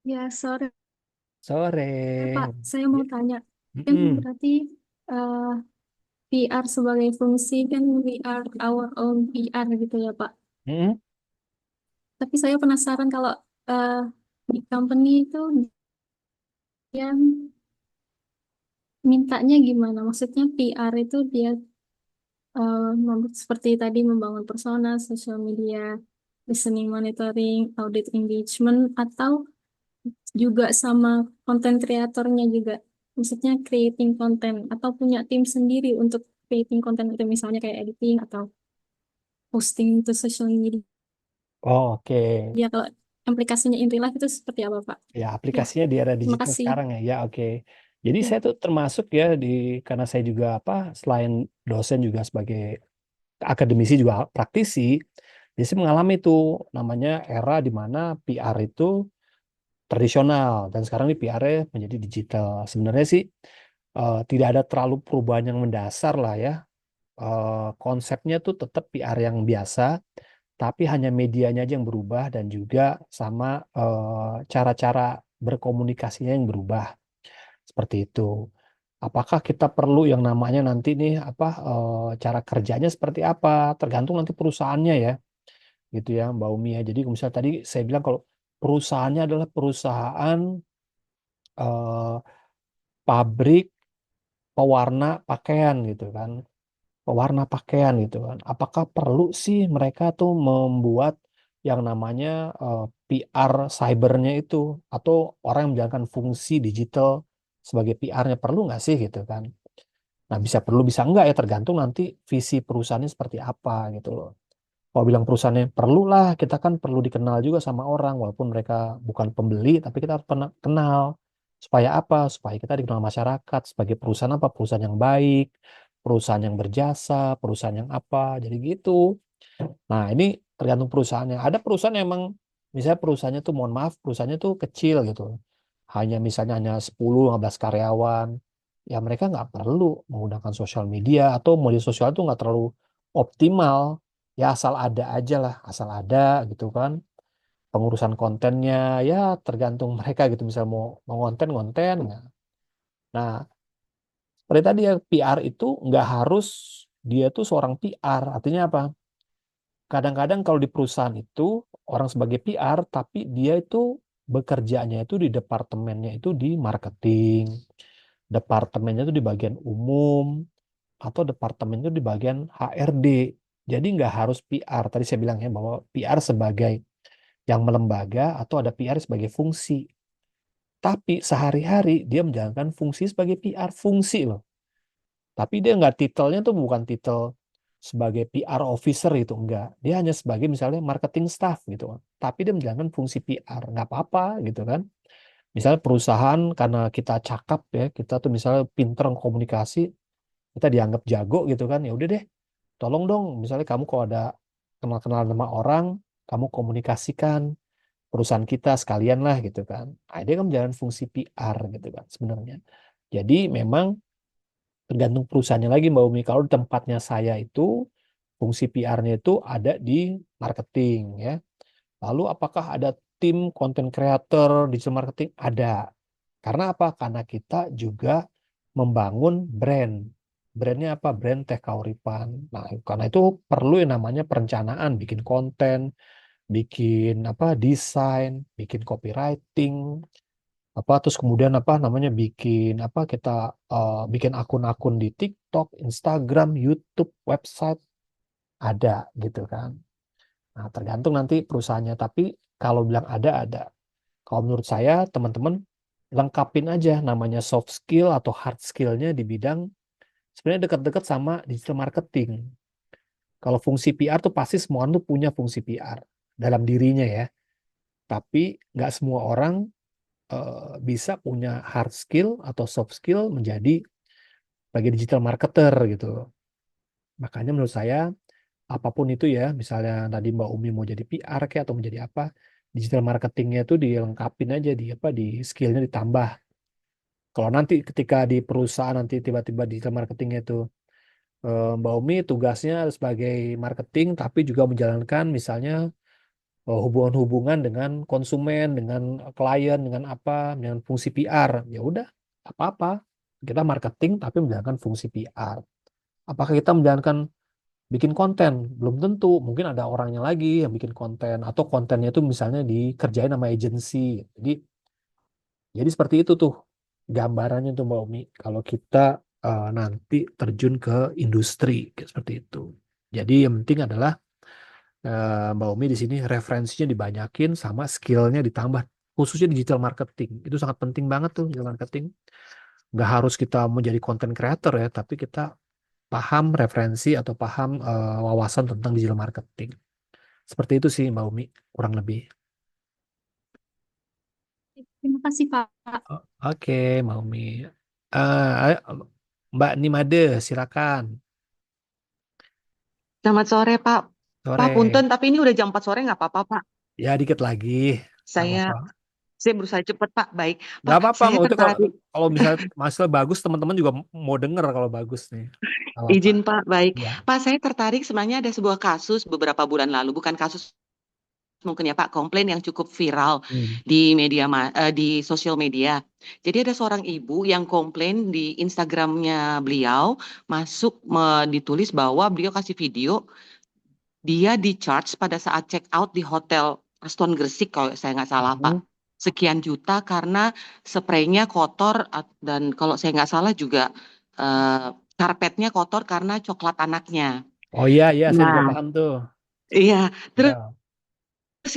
Ya, sore Pak. Sore. Saya Ya. mau tanya, kan Mm-mm. berarti eh, PR sebagai fungsi kan we are our own PR gitu ya Pak. Mm-mm. Tapi saya penasaran kalau eh, di company itu dia mintanya gimana? Maksudnya PR itu dia seperti tadi membangun persona, social media, listening, monitoring, audit engagement, atau juga sama konten kreatornya juga. Maksudnya creating konten atau punya tim sendiri untuk creating konten itu misalnya kayak editing atau posting to social media. Oh, oke. Kalau aplikasinya in real life itu seperti apa, Pak? Ya, Ya, aplikasinya di era terima digital kasih. sekarang ya. Ya, oke. Jadi Ya, saya tuh termasuk ya karena saya juga apa selain dosen juga sebagai akademisi juga praktisi. Jadi saya mengalami tuh namanya era di mana PR itu tradisional dan sekarang ini PR-nya menjadi digital. Sebenarnya sih tidak ada terlalu perubahan yang mendasar lah ya. Konsepnya tuh tetap PR yang biasa, tapi hanya medianya aja yang berubah dan juga sama cara-cara berkomunikasinya yang berubah seperti itu. Apakah kita perlu yang namanya nanti nih apa cara kerjanya seperti apa? Tergantung nanti perusahaannya ya, gitu ya Mbak Umi ya. Jadi misalnya tadi saya bilang kalau perusahaannya adalah perusahaan eh, pabrik pewarna pakaian gitu kan, pewarna pakaian gitu kan. Apakah perlu sih mereka tuh membuat yang namanya PR cybernya itu atau orang yang menjalankan fungsi digital sebagai PR-nya perlu nggak sih gitu kan? Nah bisa perlu bisa enggak ya tergantung nanti visi perusahaannya seperti apa gitu loh. Kalau bilang perusahaannya perlu lah kita kan perlu dikenal juga sama orang walaupun mereka bukan pembeli tapi kita harus pernah kenal supaya apa? Supaya kita dikenal masyarakat sebagai perusahaan apa? Perusahaan yang baik, perusahaan yang berjasa, perusahaan yang apa. Jadi gitu. Nah, ini tergantung perusahaannya. Ada perusahaan yang emang misalnya perusahaannya tuh mohon maaf, perusahaannya tuh kecil gitu. Hanya misalnya hanya 10-15 karyawan. Ya mereka nggak perlu menggunakan sosial media atau media sosial itu nggak terlalu optimal. Ya asal ada aja lah, asal ada gitu kan. Pengurusan kontennya ya tergantung mereka gitu. Misal mau konten konten. Nah, seperti tadi ya PR itu nggak harus dia tuh seorang PR. Artinya apa? Kadang-kadang kalau di perusahaan itu orang sebagai PR, tapi dia itu bekerjanya itu di departemennya itu di marketing, departemennya itu di bagian umum, atau departemennya itu di bagian HRD. Jadi nggak harus PR. Tadi saya bilang ya bahwa PR sebagai yang melembaga atau ada PR sebagai fungsi. Tapi sehari-hari dia menjalankan fungsi sebagai PR, fungsi loh. Tapi dia nggak titelnya tuh bukan titel sebagai PR officer itu enggak. Dia hanya sebagai misalnya marketing staff gitu kan. Tapi dia menjalankan fungsi PR, nggak apa-apa gitu kan. Misalnya perusahaan karena kita cakap ya, kita tuh misalnya pinter komunikasi, kita dianggap jago gitu kan. Ya udah deh, tolong dong misalnya kamu kalau ada kenal-kenal sama orang, kamu komunikasikan perusahaan kita sekalian lah gitu kan. Nah, dia kan menjalankan fungsi PR gitu kan sebenarnya. Jadi memang tergantung perusahaannya lagi Mbak Umi. Kalau di tempatnya saya itu fungsi PR-nya itu ada di marketing ya. Lalu apakah ada tim content creator digital marketing? Ada. Karena apa? Karena kita juga membangun brand. Brandnya apa? Brand Teh Kauripan. Nah, karena itu perlu yang namanya perencanaan, bikin konten, bikin apa desain, bikin copywriting, Terus kemudian kita bikin akun-akun di TikTok, Instagram, YouTube, website ada gitu kan. Nah, tergantung nanti perusahaannya. Tapi kalau bilang ada. Kalau menurut saya, teman-teman lengkapin aja namanya soft skill atau hard skillnya di bidang sebenarnya dekat-dekat sama digital marketing. Kalau fungsi PR tuh pasti semua orang tuh punya fungsi PR dalam dirinya ya. Tapi nggak semua orang bisa punya hard skill atau soft skill menjadi sebagai digital marketer gitu. Makanya menurut saya apapun itu ya, misalnya tadi Mbak Umi mau jadi PR kayak atau menjadi apa, digital marketingnya itu dilengkapin aja di skillnya ditambah. Kalau nanti ketika di perusahaan nanti tiba-tiba digital marketingnya itu Mbak Umi tugasnya sebagai marketing tapi juga menjalankan misalnya hubungan-hubungan dengan konsumen, dengan klien, dengan apa, dengan fungsi PR. Ya udah, apa-apa. Kita marketing tapi menjalankan fungsi PR. Apakah kita menjalankan bikin konten? Belum tentu. Mungkin ada orangnya lagi yang bikin konten atau kontennya itu misalnya dikerjain sama agensi. Jadi seperti itu tuh gambarannya tuh Mbak Umi. Kalau kita nanti terjun ke industri kayak seperti itu. Jadi yang penting adalah Mbak Umi di sini referensinya dibanyakin sama skillnya ditambah khususnya digital marketing itu sangat penting banget tuh digital marketing nggak harus kita menjadi content creator ya tapi kita paham referensi atau paham wawasan tentang digital marketing seperti itu sih Mbak Umi kurang lebih. Terima kasih, Pak. Oke Mbak Umi. Ayo, Mbak Nimade silakan Selamat sore, Pak. Pak, sore punten, tapi ini udah jam 4 sore nggak apa-apa, Pak. ya dikit lagi nggak Saya apa-apa. saya berusaha cepat, Pak. Baik. Nggak Pak, apa-apa, saya itu kalau tertarik. kalau misalnya hasilnya bagus, teman-teman juga mau denger kalau bagus nih. Nggak apa-apa. Izin, Pak. Baik. Ya. Pak, saya tertarik sebenarnya ada sebuah kasus beberapa bulan lalu. Bukan kasus mungkin ya, Pak. Komplain yang cukup viral Hmm. di sosial media. Jadi ada seorang ibu yang komplain di Instagramnya beliau, ditulis bahwa beliau kasih video dia di charge pada saat check out di hotel Aston Gresik kalau saya nggak salah Pak. Hmm. Sekian juta karena spraynya kotor dan kalau saya nggak salah juga eh, karpetnya kotor karena coklat anaknya. Oh iya, iya, saya juga Nah, paham tuh. iya. Terus Ya.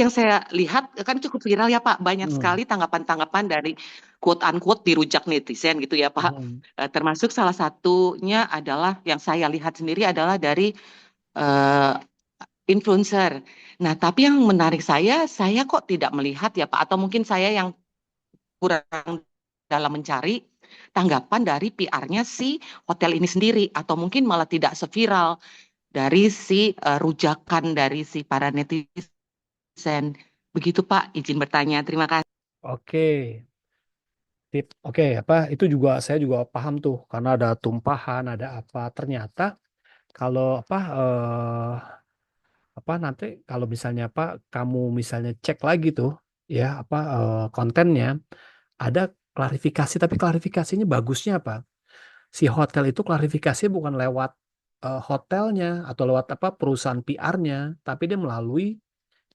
yang saya lihat kan cukup viral ya Pak. Banyak Hmm. sekali tanggapan-tanggapan dari quote unquote dirujak netizen gitu ya Pak. Hmm. Termasuk salah satunya adalah yang saya lihat sendiri adalah dari eh, influencer. Nah, tapi yang menarik saya kok tidak melihat ya Pak, atau mungkin saya yang kurang dalam mencari tanggapan dari PR-nya si hotel ini sendiri, atau mungkin malah tidak seviral dari si rujakan dari si para netizen. Begitu Pak, izin bertanya. Terima kasih. Oke. Oke, itu juga saya juga paham tuh karena ada tumpahan, ada apa. Ternyata kalau nanti kalau misalnya kamu misalnya cek lagi tuh ya kontennya ada klarifikasi tapi klarifikasinya bagusnya apa? Si hotel itu klarifikasi bukan lewat hotelnya atau lewat perusahaan PR-nya, tapi dia melalui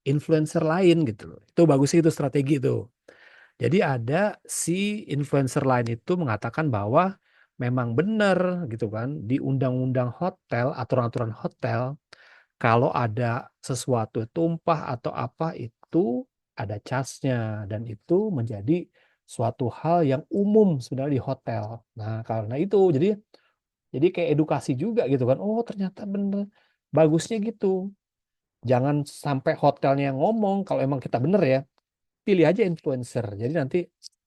influencer lain gitu loh. Itu bagusnya itu strategi itu. Jadi ada si influencer lain itu mengatakan bahwa memang benar gitu kan di undang-undang hotel, aturan-aturan hotel kalau ada sesuatu tumpah atau apa itu ada charge-nya dan itu menjadi suatu hal yang umum sebenarnya di hotel. Nah, karena itu jadi kayak edukasi juga gitu kan. Oh, ternyata bener. Bagusnya gitu. Jangan sampai hotelnya yang ngomong kalau emang kita bener ya. Pilih aja influencer. Jadi nanti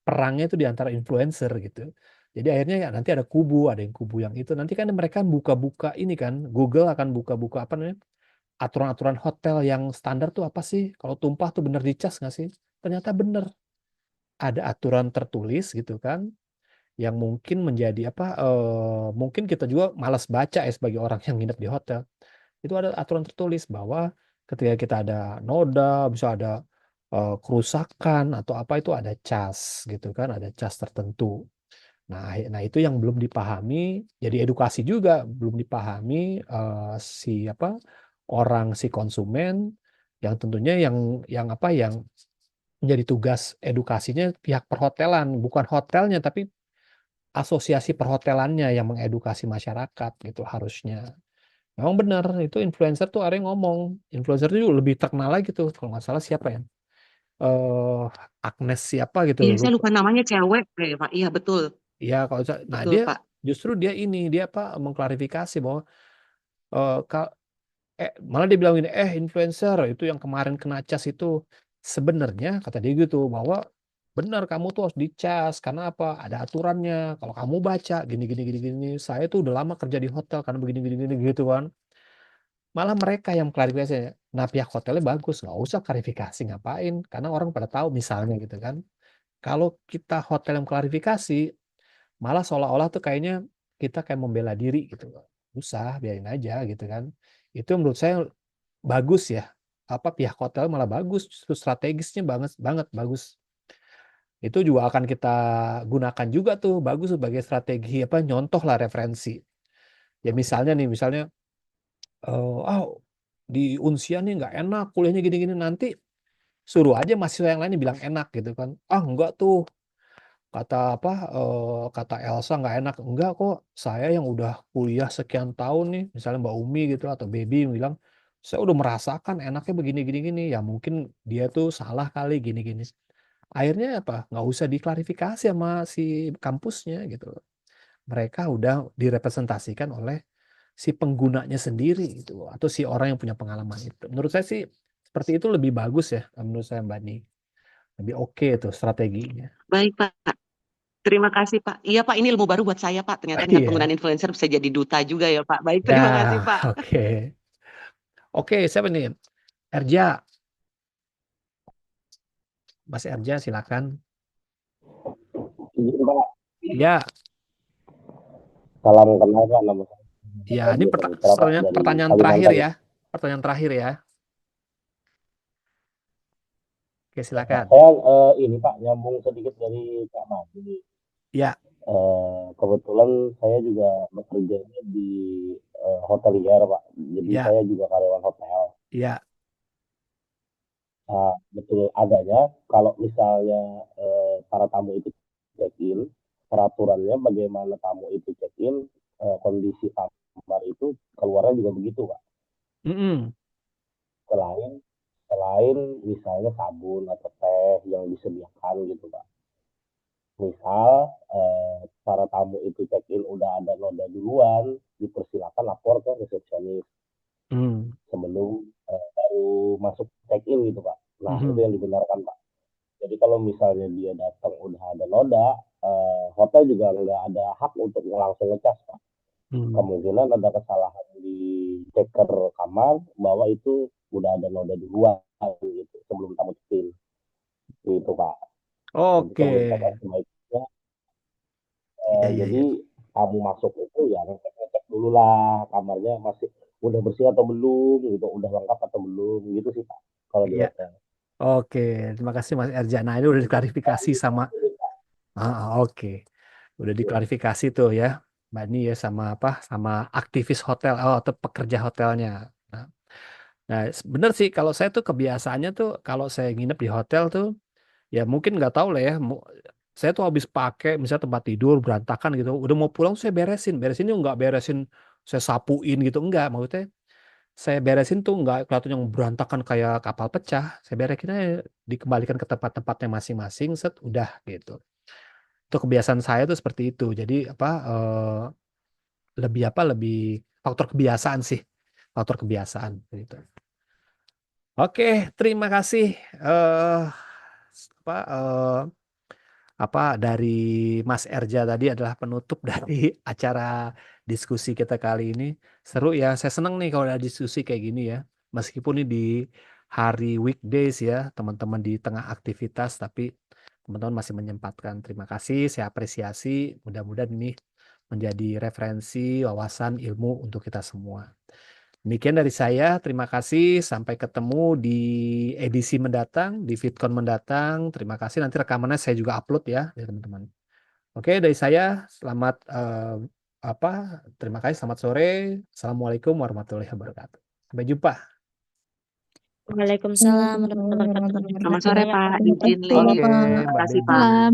perangnya itu di antara influencer gitu. Jadi akhirnya ya nanti ada yang kubu yang itu. Nanti kan mereka buka-buka ini kan. Google akan buka-buka apa namanya? Aturan-aturan hotel yang standar tuh apa sih? Kalau tumpah tuh bener dicas nggak sih? Ternyata bener. Ada aturan tertulis gitu kan yang mungkin menjadi mungkin kita juga malas baca ya sebagai orang yang nginep di hotel. Itu ada aturan tertulis bahwa ketika kita ada noda, bisa ada kerusakan atau apa itu ada cas gitu kan, ada cas tertentu. Nah itu yang belum dipahami, jadi edukasi juga belum dipahami si orang si konsumen yang tentunya yang menjadi tugas edukasinya pihak perhotelan, bukan hotelnya tapi asosiasi perhotelannya yang mengedukasi masyarakat gitu harusnya. Memang benar itu influencer tuh ada yang ngomong, influencer itu lebih terkenal lagi tuh kalau nggak salah siapa ya? eh Agnes siapa gitu Iya, saya lupa. lupa namanya, cewek kayak Pak. Iya, betul. Iya kalau nah Betul, dia Pak. justru dia apa mengklarifikasi bahwa eh, ka- malah dia bilang ini influencer itu yang kemarin kena cas itu sebenarnya kata dia gitu bahwa benar kamu tuh harus dicas karena apa ada aturannya kalau kamu baca gini gini gini gini saya tuh udah lama kerja di hotel karena begini gini gini gitu kan malah mereka yang klarifikasi nah pihak hotelnya bagus nggak usah klarifikasi ngapain karena orang pada tahu misalnya gitu kan kalau kita hotel yang klarifikasi malah seolah-olah tuh kayaknya kita kayak membela diri gitu usah biarin aja gitu kan itu menurut saya bagus ya apa pihak hotel malah bagus justru strategisnya banget banget bagus itu juga akan kita gunakan juga tuh bagus sebagai strategi apa nyontoh lah referensi ya misalnya di Unsia nih nggak enak kuliahnya gini-gini nanti suruh aja mahasiswa yang lain bilang enak gitu kan enggak tuh kata apa kata Elsa nggak enak enggak kok saya yang udah kuliah sekian tahun nih misalnya Mbak Umi gitu atau Baby yang bilang saya udah merasakan enaknya begini gini gini ya mungkin dia tuh salah kali gini gini akhirnya apa nggak usah diklarifikasi sama si kampusnya gitu mereka udah direpresentasikan oleh si penggunanya sendiri gitu atau si orang yang punya pengalaman itu menurut saya sih seperti itu lebih bagus ya menurut saya Mbak Ni lebih oke tuh strateginya. Baik, Pak. Terima kasih, Pak. Iya, Pak, ini ilmu baru buat saya, Pak. Ternyata dengan Iya. penggunaan influencer bisa jadi duta juga ya, Pak. Baik, Ya, terima kasih, Pak. oke. Oke, siapa nih? Erja. Mas Erja, silakan. Izin Pak, Ya, salam kenal Pak, nama saya ya. Ini Arjo Pamitra Pak dari pertanyaan terakhir Kalimantan. ya. Pertanyaan terakhir ya. Oke, silakan. Saya ini Pak nyambung sedikit dari Kak Madi. Ya, Kebetulan saya juga bekerja di hotelier Pak, jadi ya, saya juga karyawan hotel. ya. Betul adanya kalau misalnya para tamu itu check-in, peraturannya bagaimana tamu itu check-in, kondisi kamar itu keluarnya juga begitu Pak. Mm-mm. Selain selain misalnya sabun atau teh yang disediakan gitu Pak. Misal para tamu itu check in udah ada noda duluan, dipersilakan lapor ke resepsionis Mm. sebelum baru masuk check in gitu Pak. Nah itu Mhm. yang dibenarkan Pak. Jadi kalau misalnya dia datang udah ada noda, hotel juga nggak ada hak untuk langsung ngecas Pak. Mm. Kemungkinan ada kesalahan di checker kamar bahwa itu udah ada noda duluan gitu sebelum tamu check in gitu Pak. Jadi Oke. sebaiknya Iya, iya, jadi iya. kamu masuk itu ya ngecek dulu lah kamarnya masih udah bersih atau belum gitu, udah lengkap atau belum gitu sih Pak kalau di Iya. hotel. Oke, terima kasih Mas Erja. Nah, ini udah diklarifikasi sama oke. Udah diklarifikasi tuh ya. Mbak Ni ya sama apa? Sama aktivis hotel atau pekerja hotelnya. Nah, nah, bener sih kalau saya tuh kebiasaannya tuh kalau saya nginep di hotel tuh ya mungkin nggak tahu lah ya. Saya tuh habis pakai misalnya tempat tidur berantakan gitu. Udah mau pulang saya beresin. Beresin itu nggak beresin saya sapuin gitu enggak. Maksudnya saya beresin tuh nggak kelihatan yang berantakan kayak kapal pecah. Saya beresin aja dikembalikan ke tempat-tempatnya masing-masing set udah gitu. Itu kebiasaan saya tuh seperti itu. Jadi apa lebih faktor kebiasaan sih. Faktor kebiasaan gitu. Oke, terima kasih eh apa dari Mas Erja tadi adalah penutup dari acara diskusi kita kali ini. Seru ya, saya senang nih kalau ada diskusi kayak gini ya. Meskipun ini di hari weekdays ya, teman-teman di tengah aktivitas, tapi teman-teman masih menyempatkan. Terima kasih, saya apresiasi. Mudah-mudahan ini menjadi referensi, wawasan, ilmu untuk kita semua. Demikian dari saya, terima kasih. Sampai ketemu di edisi mendatang, di VidCon mendatang. Terima kasih. Nanti rekamannya saya juga upload ya, ya teman-teman. Oke, dari saya, selamat apa? Terima kasih. Selamat sore. Assalamualaikum warahmatullahi wabarakatuh. Sampai jumpa. Waalaikumsalam warahmatullahi wabarakatuh. Terima Selamat kasih sore banyak Pak, Pak. izin Terima kasih leave. Bapak. Oke, Terima Mbak kasih Devi. Pak. Salam.